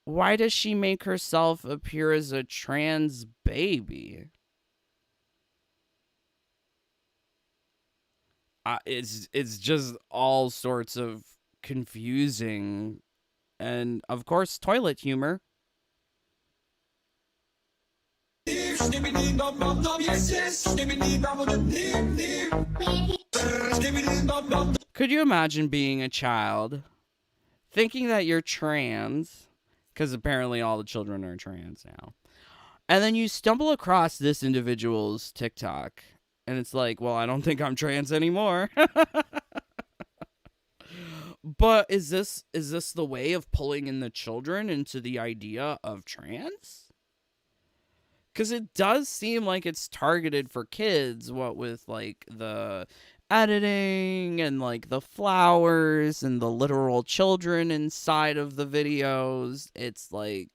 S1: why does she make herself appear as a trans baby? It's just all sorts of confusing, and of course toilet humor. Could you imagine being a child thinking that you're trans, because apparently all the children are trans now, and then you stumble across this individual's TikTok and it's like, well, I don't think I'm trans anymore. But is this the way of pulling in the children into the idea of trans? Because it does seem like it's targeted for kids, what with like the editing and like the flowers and the literal children inside of the videos. It's like,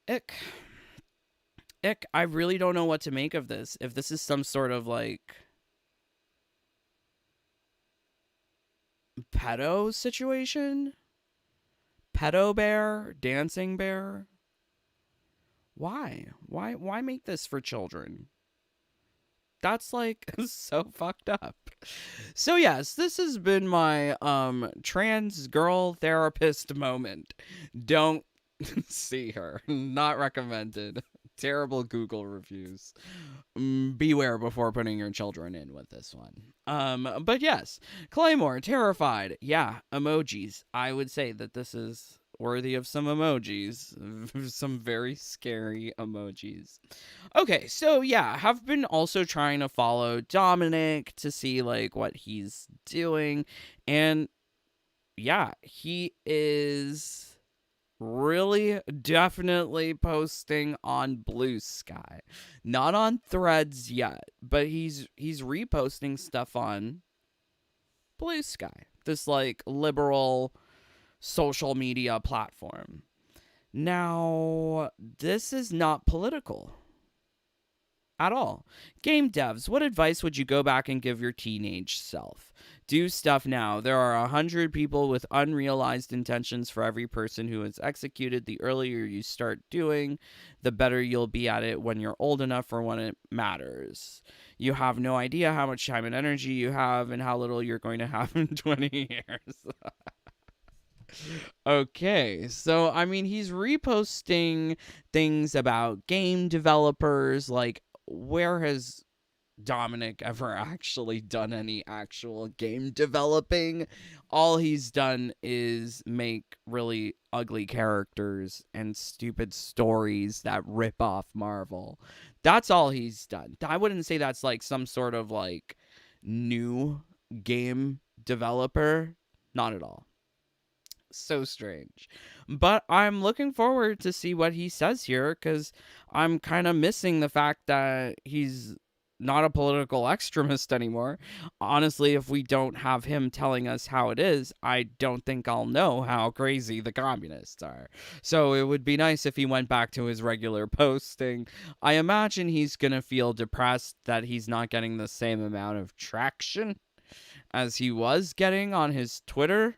S1: ick. I really don't know what to make of this. If this is some sort of like pedo situation? Pedo bear? Dancing bear? Why? Why make this for children? That's like so fucked up. So yes, this has been my trans girl therapist moment. Don't see her. Not recommended. Terrible Google reviews. Beware before putting your children in with this one. But yes, Claymore, terrified. Yeah, emojis. I would say that this is worthy of some emojis. Some very scary emojis. Okay, so yeah, have been also trying to follow Dominic to see like what he's doing. And yeah, he is really definitely posting on Blue Sky. Not on Threads yet, but he's reposting stuff on Blue Sky. This like liberal social media platform. Now, this is not political at all. Game devs, what advice would you go back and give your teenage self? Do stuff now. There are 100 people with unrealized intentions for every person who is executed. The earlier you start doing, the better you'll be at it when you're old enough or when it matters. You have no idea how much time and energy you have and how little you're going to have in 20 years. Okay, so I mean, he's reposting things about game developers. Like, where has Dominic ever actually done any actual game developing? All he's done is make really ugly characters and stupid stories that rip off Marvel. That's all he's done. I wouldn't say that's like some sort of like new game developer. Not at all. So strange. But I'm looking forward to see what he says here, because I'm kind of missing the fact that he's not a political extremist anymore. Honestly, if we don't have him telling us how it is, I don't think I'll know how crazy the communists are. So it would be nice if he went back to his regular posting. I imagine he's going to feel depressed that he's not getting the same amount of traction as he was getting on his Twitter.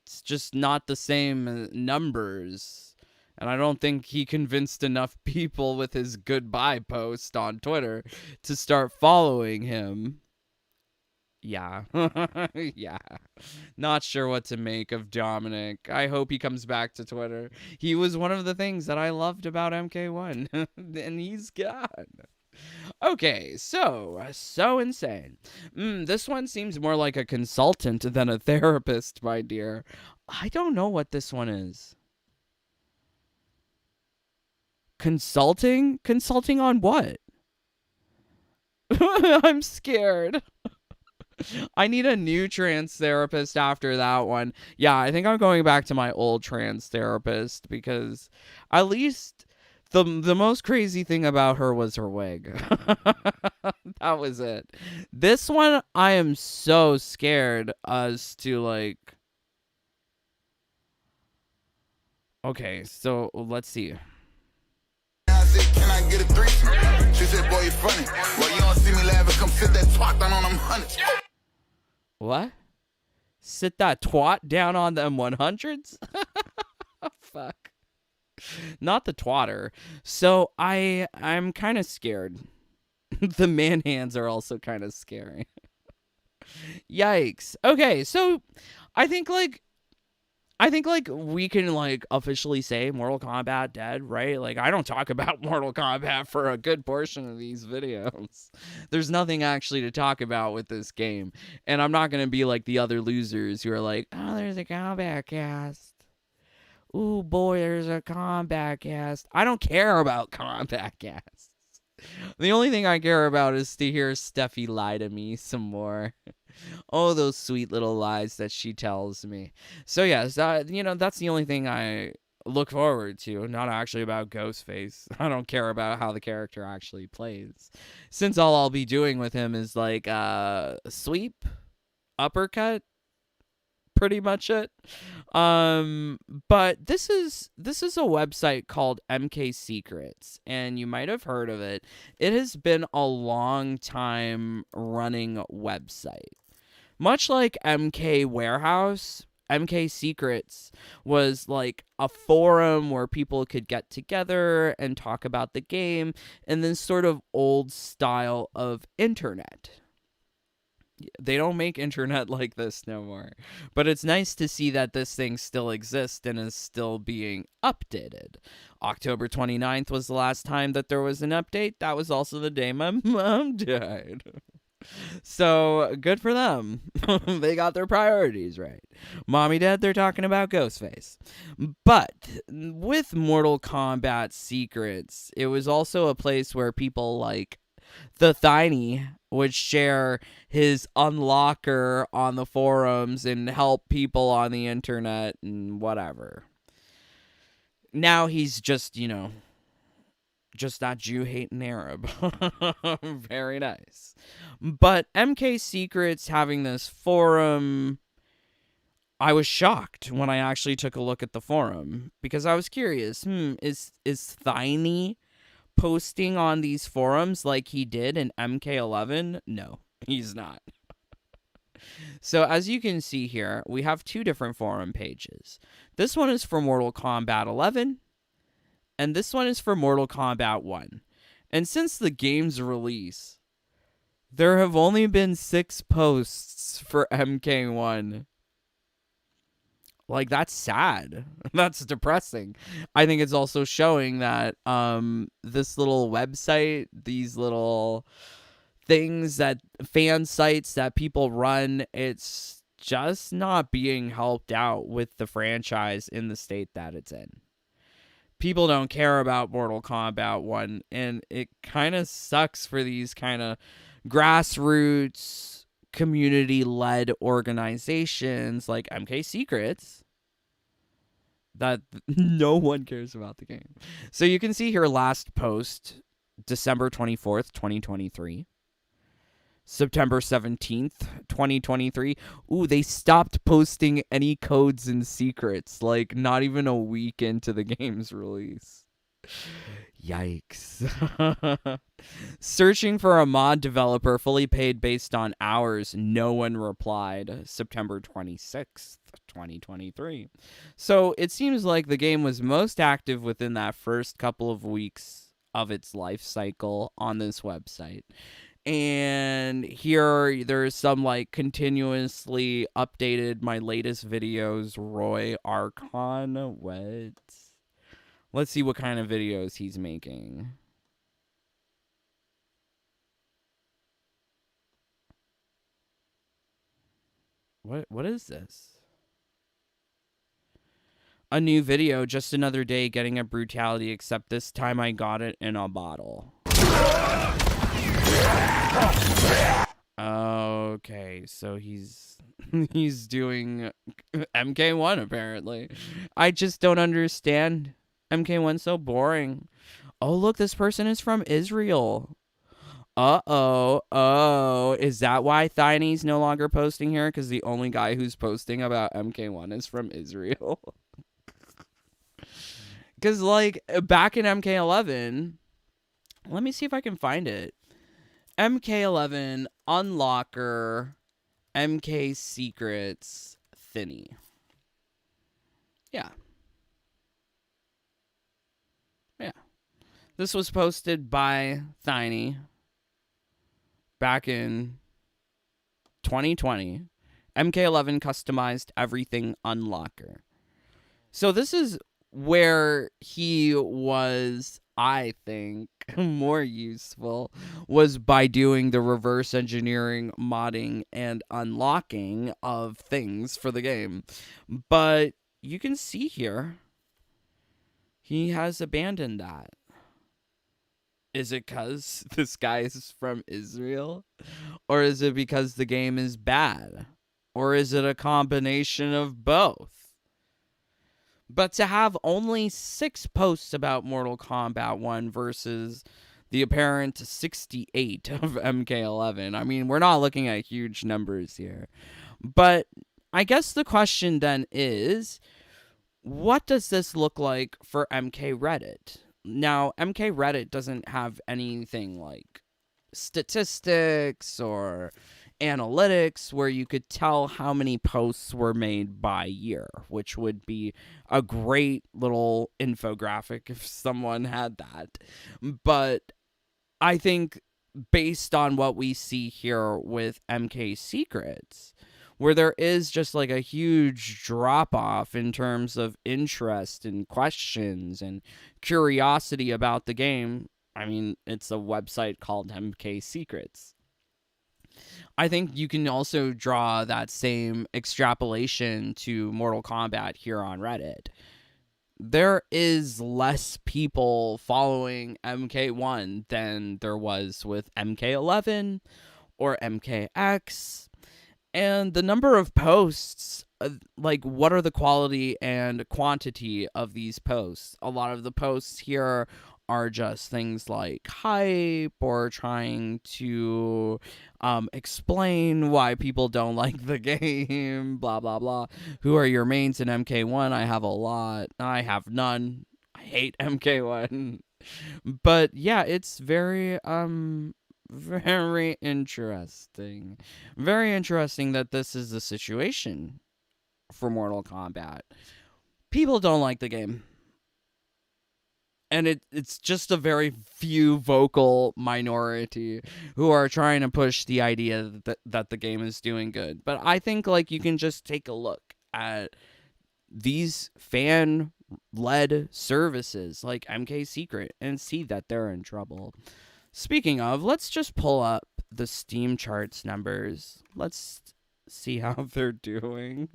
S1: It's just not the same numbers. And I don't think he convinced enough people with his goodbye post on Twitter to start following him. Yeah. Yeah. Not sure what to make of Dominic. I hope he comes back to Twitter. He was one of the things that I loved about MK1. And he's gone. Okay, so insane. This one seems more like a consultant than a therapist, my dear. I don't know what this one is. Consulting? Consulting on what? I'm scared. I need a new trans therapist after that one. Yeah, I think I'm going back to my old trans therapist because at least the most crazy thing about her was her wig. That was it. This one, I am so scared as to like... Okay, so let's see.
S8: Can I get a threesome? She said, boy, you funny. Well, you don't see me laughing, come sit that twat down on them hundreds.
S1: What? Sit that twat down on them 100s? Fuck. Not the twatter. So I'm kind of scared. The man hands are also kind of scary. Yikes. Okay, so I think like we can like officially say Mortal Kombat dead, right? Like I don't talk about Mortal Kombat for a good portion of these videos. There's nothing actually to talk about with this game. And I'm not going to be like the other losers who are like, "Oh, there's a combat cast. Ooh, boy, there's a combat cast." I don't care about combat casts. The only thing I care about is to hear Steffi lie to me some more. Oh, those sweet little lies that she tells me. So yes, that's the only thing I look forward to. Not actually about Ghostface. I don't care about how the character actually plays, since all I'll be doing with him is like sweep, uppercut, pretty much it. But this is a website called MK Secrets, and you might have heard of it. It has been a long time running website. Much like MK Warehouse, MK Secrets was like a forum where people could get together and talk about the game, and then sort of old style of internet. They don't make internet like this no more. But it's nice to see that this thing still exists and is still being updated. October 29th was the last time that there was an update. That was also the day my mom died. So, good for them. They got their priorities right. Mommy dead, they're talking about Ghostface. But with Mortal Kombat Secrets, it was also a place where people like the Tiny would share his unlocker on the forums and help people on the internet and whatever. Now he's just, just that Jew-hating Arab. Very nice. But MK Secrets having this forum, I was shocked when I actually took a look at the forum because I was curious, is Tiny posting on these forums like he did in MK11? No, he's not. So as you can see here, we have two different forum pages. This one is for Mortal Kombat 11, and this one is for Mortal Kombat 1. And since the game's release, there have only been 6 posts for MK1. Like, that's sad. That's depressing. I think it's also showing that this little website, these little things that fan sites that people run, it's just not being helped out with the franchise in the state that it's in. People don't care about Mortal Kombat 1, and it kind of sucks for these kind of grassroots, community-led organizations like MK Secrets that no one cares about the game. So you can see here last post December 24th, 2023. September 17th, 2023. Ooh, they stopped posting any codes and secrets, like not even a week into the game's release. Yikes. Searching for a mod developer fully paid based on hours. No one replied. September 26th, 2023. So it seems like the game was most active within that first couple of weeks of its life cycle on this website. And here there's some like continuously updated my latest videos. Roy Archon. What? Let's see what kind of videos he's making. What is this? A new video, just another day getting a brutality, except this time I got it in a bottle. Okay, so he's doing MK1 apparently. I just don't understand. MK1's so boring. Oh, look, this person is from Israel. Oh, is that why Thiny's no longer posting here? Because the only guy who's posting about MK1 is from Israel. Because, like, back in MK11, let me see if I can find it. MK11, Unlocker, MK Secrets, Thinny. Yeah. This was posted by Thiny back in 2020. MK11 customized everything Unlocker. So this is where he was, I think, more useful, was by doing the reverse engineering, modding, and unlocking of things for the game. But you can see here, he has abandoned that. Is it because this guy is from Israel? Or is it because the game is bad? Or is it a combination of both? But to have only 6 posts about Mortal Kombat 1 versus the apparent 68 of MK11, I mean, we're not looking at huge numbers here. But I guess the question then is, what does this look like for MK Reddit? Now, MK Reddit doesn't have anything like statistics or analytics where you could tell how many posts were made by year, which would be a great little infographic if someone had that. But I think based on what we see here with MK Secrets, where there is just like a huge drop off in terms of interest and questions and curiosity about the game. I mean, it's a website called MK Secrets. I think you can also draw that same extrapolation to Mortal Kombat here on Reddit. There is less people following MK1 than there was with MK11 or MKX. And the number of posts, like what are the quality and quantity of these posts? A lot of the posts here are just things like hype or trying to explain why people don't like the game, blah, blah, blah. Who are your mains in MK1? I have a lot. I have none. I hate MK1. But yeah, it's very interesting. Very interesting that this is the situation for Mortal Kombat. People don't like the game. And it's just a very few vocal minority who are trying to push the idea that the game is doing good. But I think like you can just take a look at these fan-led services like MK Secret and see that they're in trouble. Speaking of, let's just pull up the Steam charts numbers. Let's see how they're doing.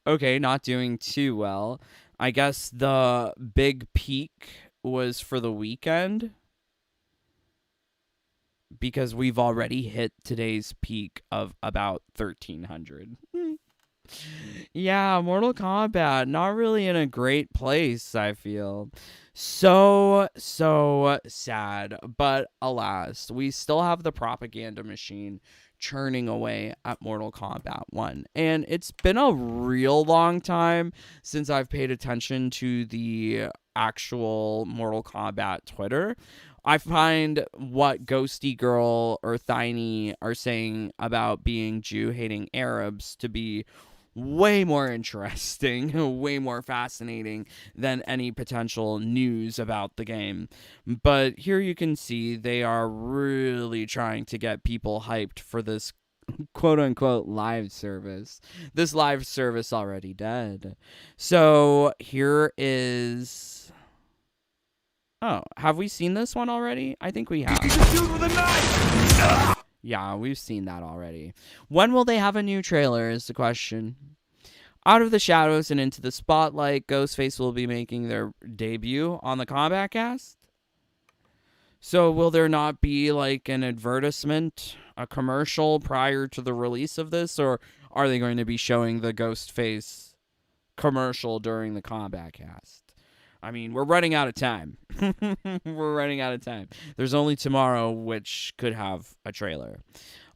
S1: Okay, not doing too well. I guess the big peak was for the weekend, because we've already hit today's peak of about 1,300. Yeah, Mortal Kombat, not really in a great place, I feel. So sad. But alas, we still have the propaganda machine churning away at Mortal Kombat 1. And it's been a real long time since I've paid attention to the actual Mortal Kombat Twitter. I find what GhostyGirl or Thiney are saying about being Jew hating Arabs to be way more interesting, way more fascinating than any potential news about the game. But here you can see they are really trying to get people hyped for this quote unquote live service. This live service already dead. So here is. Oh, have we seen this one already? I think we have. Yeah, we've seen that already. When will they have a new trailer is the question. Out of the shadows and into the spotlight, Ghostface will be making their debut on the Combat Cast. So will there not be like an advertisement, a commercial prior to the release of this? Or are they going to be showing the Ghostface commercial during the Combat Cast? I mean, we're running out of time. We're running out of time. There's only tomorrow, which could have a trailer.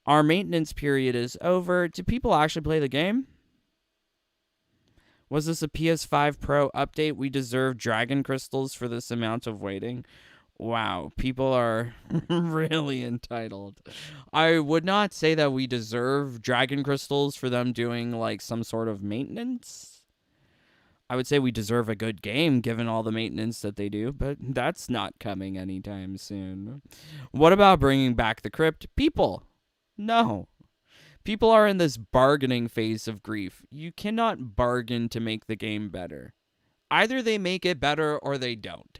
S1: Our maintenance period is over. Do people actually play the game? Was this a PS5 Pro update? We deserve dragon crystals for this amount of waiting. Wow, people are really entitled. I would not say that we deserve dragon crystals for them doing like some sort of maintenance. I would say we deserve a good game given all the maintenance that they do, but that's not coming anytime soon. What about bringing back the crypt? People, no. People are in this bargaining phase of grief. You cannot bargain to make the game better. Either they make it better or they don't.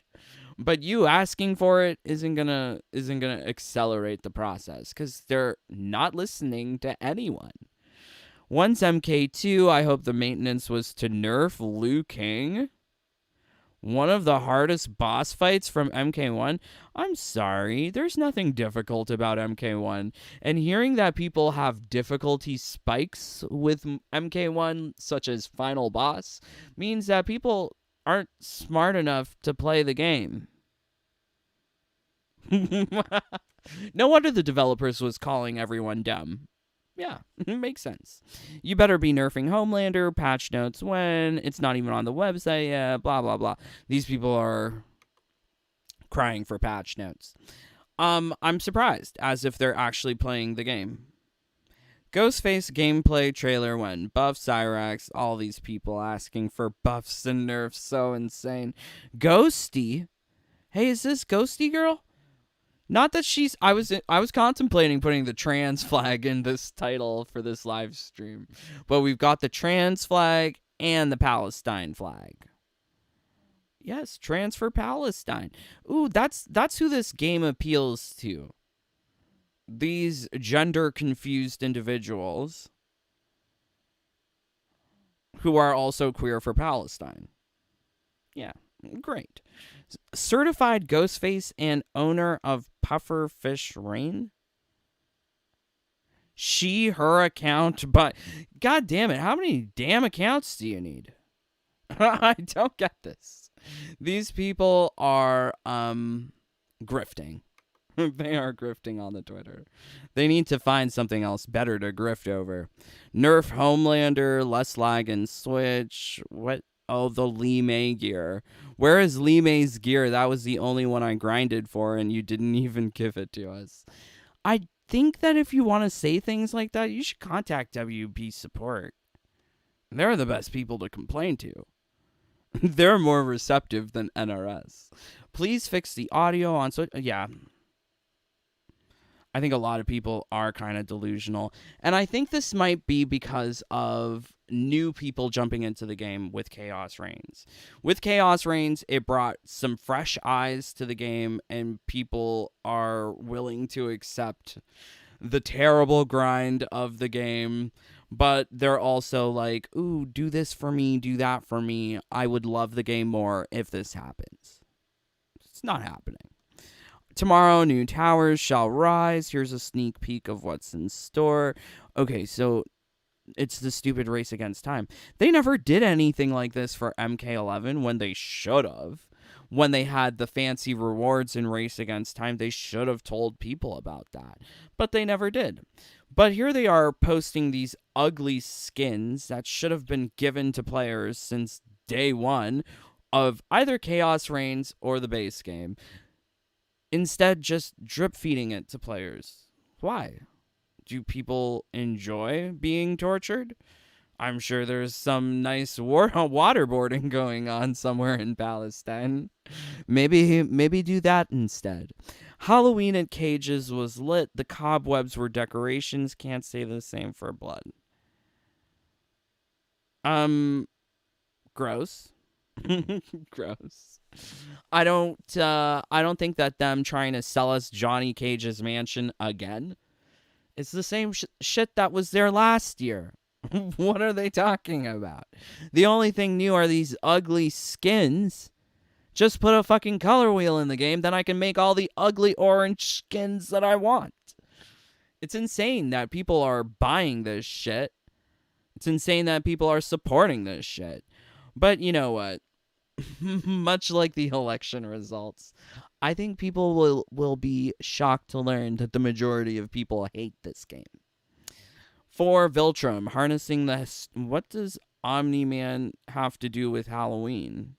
S1: But you asking for it isn't gonna accelerate the process because they're not listening to anyone. Once MK2, I hope the maintenance was to nerf Liu Kang. One of the hardest boss fights from MK1. I'm sorry, there's nothing difficult about MK1. And hearing that people have difficulty spikes with MK1, such as Final Boss, means that people aren't smart enough to play the game. No wonder the developers was calling everyone dumb. Yeah, makes sense. You better be nerfing Homelander, patch notes when, it's not even on the website yet, blah, blah, blah. These people are crying for patch notes. I'm surprised, as if they're actually playing the game. Ghostface gameplay trailer when buff Cyrax, all these people asking for buffs and nerfs, so insane. Ghosty? Hey, is this GhostyGirl? Not that she's... I was contemplating putting the trans flag in this title for this live stream. But we've got the trans flag and the Palestine flag. Yes, trans for Palestine. Ooh, that's who this game appeals to. These gender-confused individuals who are also queer for Palestine. Yeah, great. Certified Ghostface and owner of Pufferfish Rain? She, her account, but god damn it, how many damn accounts do you need? I don't get this. These people are grifting. They are grifting on the Twitter. They need to find something else better to grift over. Nerf Homelander, less lag and Switch. What? Oh, the Lee May gear. Where is Lee May's gear? That was the only one I grinded for, and you didn't even give it to us. I think that if you want to say things like that, you should contact WB support. They're the best people to complain to. They're more receptive than NRS. Please fix the audio on... Yeah. I think a lot of people are kind of delusional. And I think this might be because of new people jumping into the game with Chaos Reigns. With Chaos Reigns, it brought some fresh eyes to the game, and people are willing to accept the terrible grind of the game. But they're also like, ooh, do this for me, do that for me. I would love the game more if this happens. It's not happening. Tomorrow, new towers shall rise. Here's a sneak peek of what's in store. Okay, so it's the stupid race against time. They never did anything like this for MK11 when they should have. When they had the fancy rewards in Race Against Time, they should have told people about that. But they never did. But here they are posting these ugly skins that should have been given to players since day one of either Chaos Reigns or the base game. Instead, just drip feeding it to players. Why? Do people enjoy being tortured? I'm sure there's some nice waterboarding going on somewhere in Palestine. Maybe do that instead. Halloween at Cages was lit. The cobwebs were decorations. Can't say the same for blood. Gross. Gross. I don't think that them trying to sell us Johnny Cage's mansion again. It's the same shit that was there last year. What are they talking about? The only thing new are these ugly skins. Just put a fucking color wheel in the game, then I can make all the ugly orange skins that I want. It's insane that people are buying this shit. It's insane that people are supporting this shit. But you know what? Much like the election results, I think people will be shocked to learn that the majority of people hate this game. For Viltrum, harnessing the... What does Omni-Man have to do with Halloween?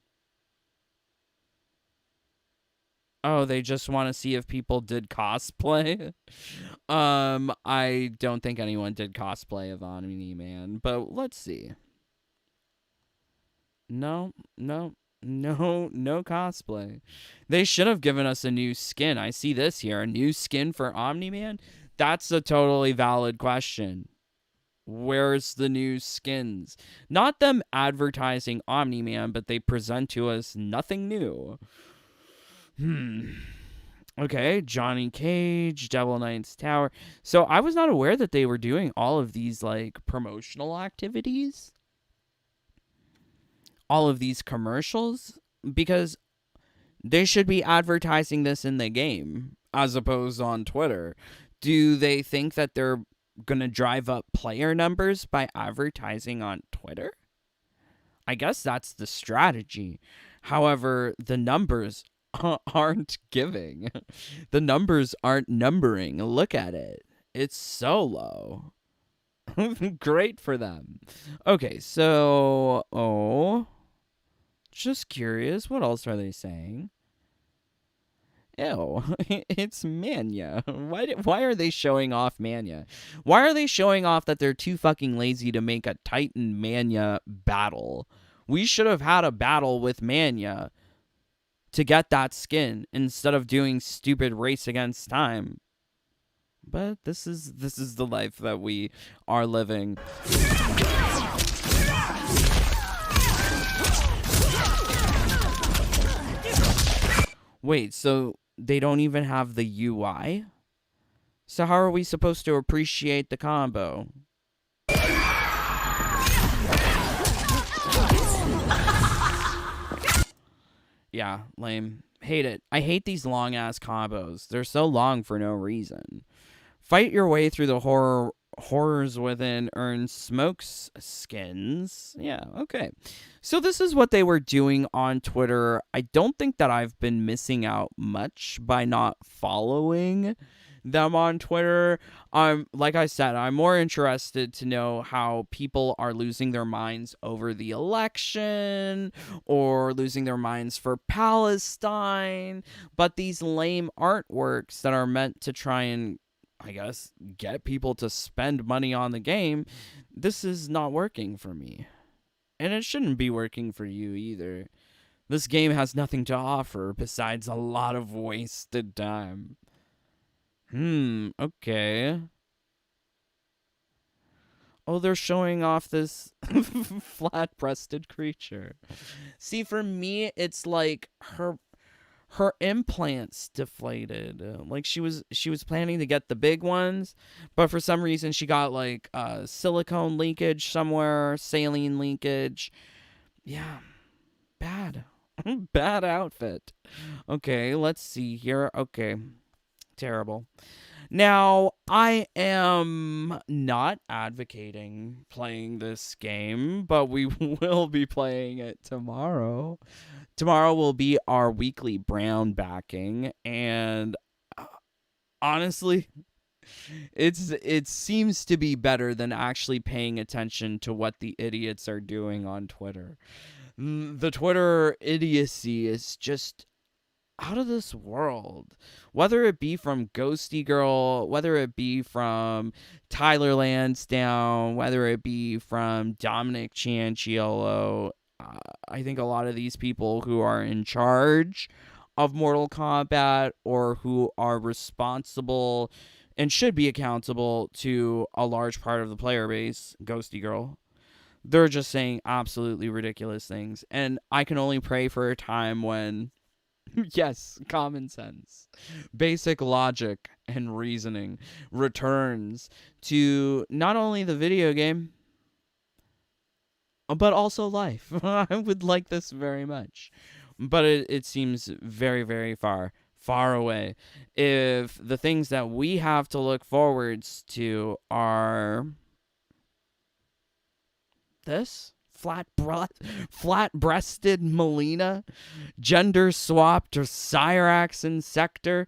S1: Oh, they just want to see if people did cosplay? I don't think anyone did cosplay of Omni-Man, but let's see. No cosplay. They should have given us a new skin. I see this here, a new skin for Omni-Man? That's a totally valid question. Where's the new skins? Not them advertising Omni-Man, but they present to us nothing new. Okay, Johnny Cage, Devil Knight's Tower. So I was not aware that they were doing all of these, like, promotional activities. All of these commercials. Because they should be advertising this in the game, as opposed on Twitter. Do they think that they're going to drive up player numbers by advertising on Twitter? I guess that's the strategy. However, the numbers aren't giving. The numbers aren't numbering. Look at it. It's so low. Great for them. Okay, so... just curious. What else are they saying? Ew, it's Mania. Why are they showing off Mania? Why are they showing off that they're too fucking lazy to make a Titan Mania battle? We should have had a battle with Mania to get that skin instead of doing stupid Race Against Time. But this is the life that we are living. Wait, so they don't even have the UI? So how are we supposed to appreciate the combo? Yeah, lame. Hate it. I hate these long-ass combos. They're so long for no reason. Fight your way through the horrors within, earn smokes skins. Yeah, okay. So this is what they were doing on Twitter. I don't think that I've been missing out much by not following them on Twitter. Like I said, I'm more interested to know how people are losing their minds over the election or losing their minds for Palestine. But these lame artworks that are meant to try and, I guess, get people to spend money on the game, this is not working for me. And it shouldn't be working for you either. This game has nothing to offer besides a lot of wasted time. Okay. Oh, they're showing off this flat-breasted creature. See, for me, it's like her implants deflated. Like she was planning to get the big ones, but for some reason she got like silicone leakage somewhere, saline leakage. Yeah, bad. Bad outfit. Okay, let's see here. Okay, terrible. Now, I am not advocating playing this game, but we will be playing it tomorrow. Tomorrow will be our weekly brown backing, and honestly, it seems to be better than actually paying attention to what the idiots are doing on Twitter. The Twitter idiocy is just out of this world. Whether it be from GhostyGirl, whether it be from Tyler Lansdowne, whether it be from Dominic Cianciolo, I think a lot of these people who are in charge of Mortal Kombat or who are responsible and should be accountable to a large part of the player base, GhostyGirl, they're just saying absolutely ridiculous things. And I can only pray for a time when, yes, common sense, basic logic and reasoning returns to not only the video game, but also life. I would like this very much. But it seems very, very far away. If the things that we have to look forwards to are this flat-breasted Melina, gender-swapped or Cyrax Insector,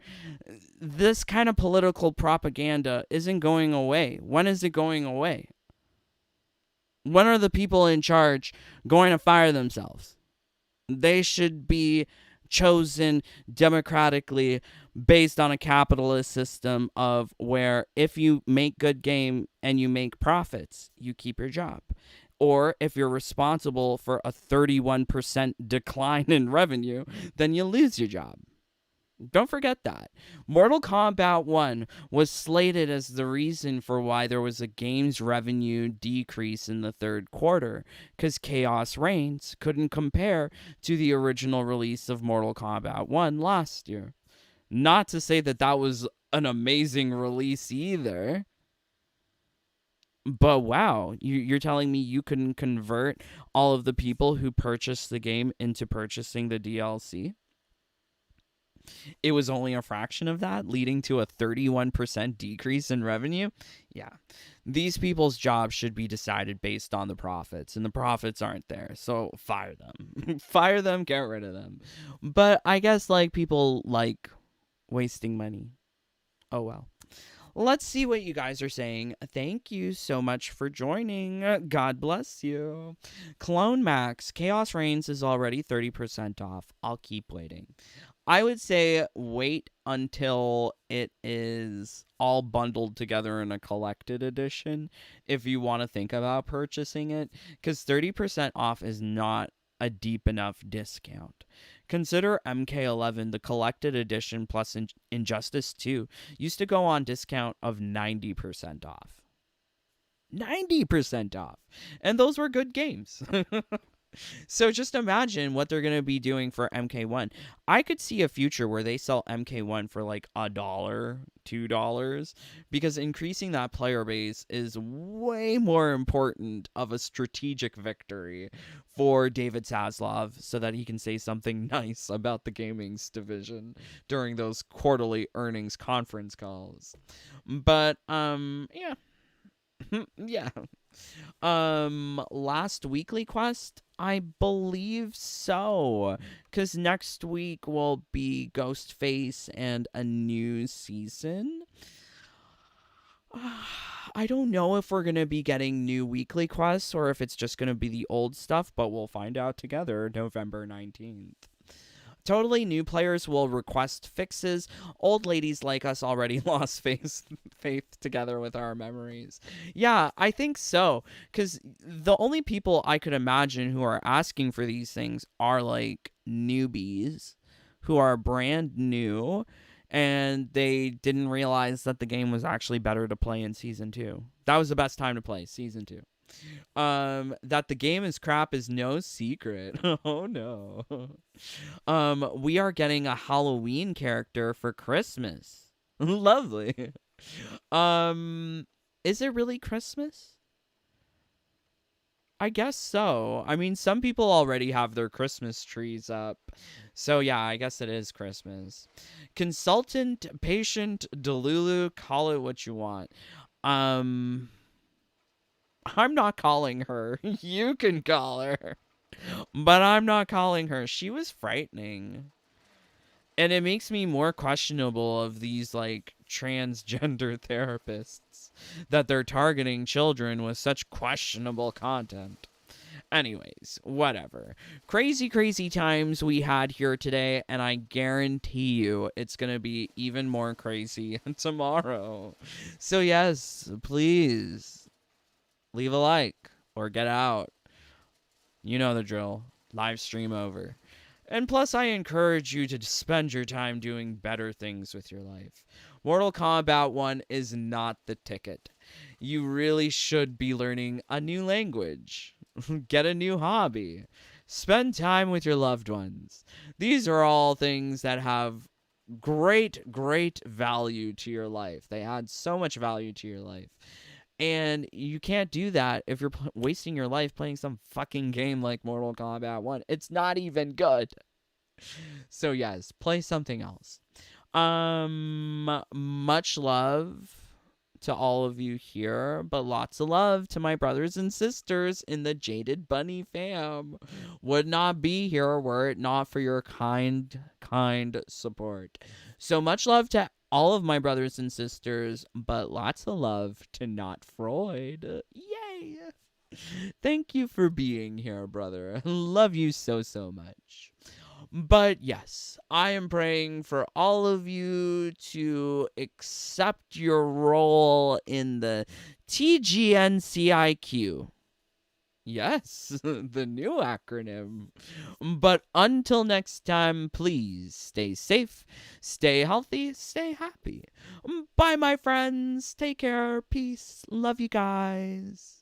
S1: this kind of political propaganda isn't going away. When is it going away? When are the people in charge going to fire themselves? They should be chosen democratically based on a capitalist system of where if you make good game and you make profits, you keep your job. Or if you're responsible for a 31% decline in revenue, then you lose your job. Don't forget that. Mortal Kombat 1 was slated as the reason for why there was a game's revenue decrease in the third quarter, because Chaos Reigns couldn't compare to the original release of Mortal Kombat 1 last year. Not to say that that was an amazing release either. But wow, you're telling me you couldn't convert all of the people who purchased the game into purchasing the DLC? It was only a fraction of that, leading to a 31% decrease in revenue? Yeah. These people's jobs should be decided based on the profits, and the profits aren't there, so fire them. Fire them, get rid of them. But I guess, like, people like wasting money. Oh well. Let's see what you guys are saying. Thank you so much for joining. God bless you. Clone Max, Chaos Reigns is already 30% off. I'll keep waiting. I would say wait until it is all bundled together in a collected edition if you want to think about purchasing it, because 30% off is not a deep enough discount. Consider MK11, the collected edition plus Injustice 2 used to go on discount of 90% off. 90% off. And those were good games. So just imagine what they're going to be doing for MK1. I could see a future where they sell MK1 for like $1, $2, because increasing that player base is way more important of a strategic victory for David Zaslav so that he can say something nice about the gaming's division during those quarterly earnings conference calls. But, yeah. Yeah. Last weekly quest? I believe so. Because next week will be Ghostface and a new season. I don't know if we're going to be getting new weekly quests or if it's just going to be the old stuff, but we'll find out together November 19th. Totally new players will request fixes. Old ladies like us already lost faith together with our memories. Yeah, I think so. Because the only people I could imagine who are asking for these things are like newbies who are brand new and they didn't realize that the game was actually better to play in Season 2. That was the best time to play, Season 2. That the game is crap is no secret. Oh no. We are getting a Halloween character for Christmas. Lovely. Is it really Christmas? I guess so. I mean, some people already have their Christmas trees up. So yeah, I guess it is Christmas. Consultant, patient, Delulu, call it what you want. I'm not calling her. You can call her. But I'm not calling her. She was frightening. And it makes me more questionable of these, like, transgender therapists that they're targeting children with such questionable content. Anyways, whatever. Crazy, crazy times we had here today, and I guarantee you it's going to be even more crazy tomorrow. So, yes, please leave a like or get out. You know the drill. Live stream over. And plus, I encourage you to spend your time doing better things with your life. Mortal Kombat 1 is not the ticket. You really should be learning a new language. Get a new hobby. Spend time with your loved ones. These are all things that have great, great value to your life. They add so much value to your life. And you can't do that if you're wasting your life playing some fucking game like Mortal Kombat 1. It's not even good. So yes, play something else. Much love to all of you here, but lots of love to my brothers and sisters in the Jaded Bunny fam. Would not be here were it not for your kind support. So much love to all of my brothers and sisters, but lots of love to Not Freud. Yay! Thank you for being here, brother. Love you so, so much. But yes, I am praying for all of you to accept your role in the TGNCIQ. Yes, the new acronym. But until next time, please stay safe, stay healthy, stay happy. Bye, my friends. Take care. Peace. Love you guys.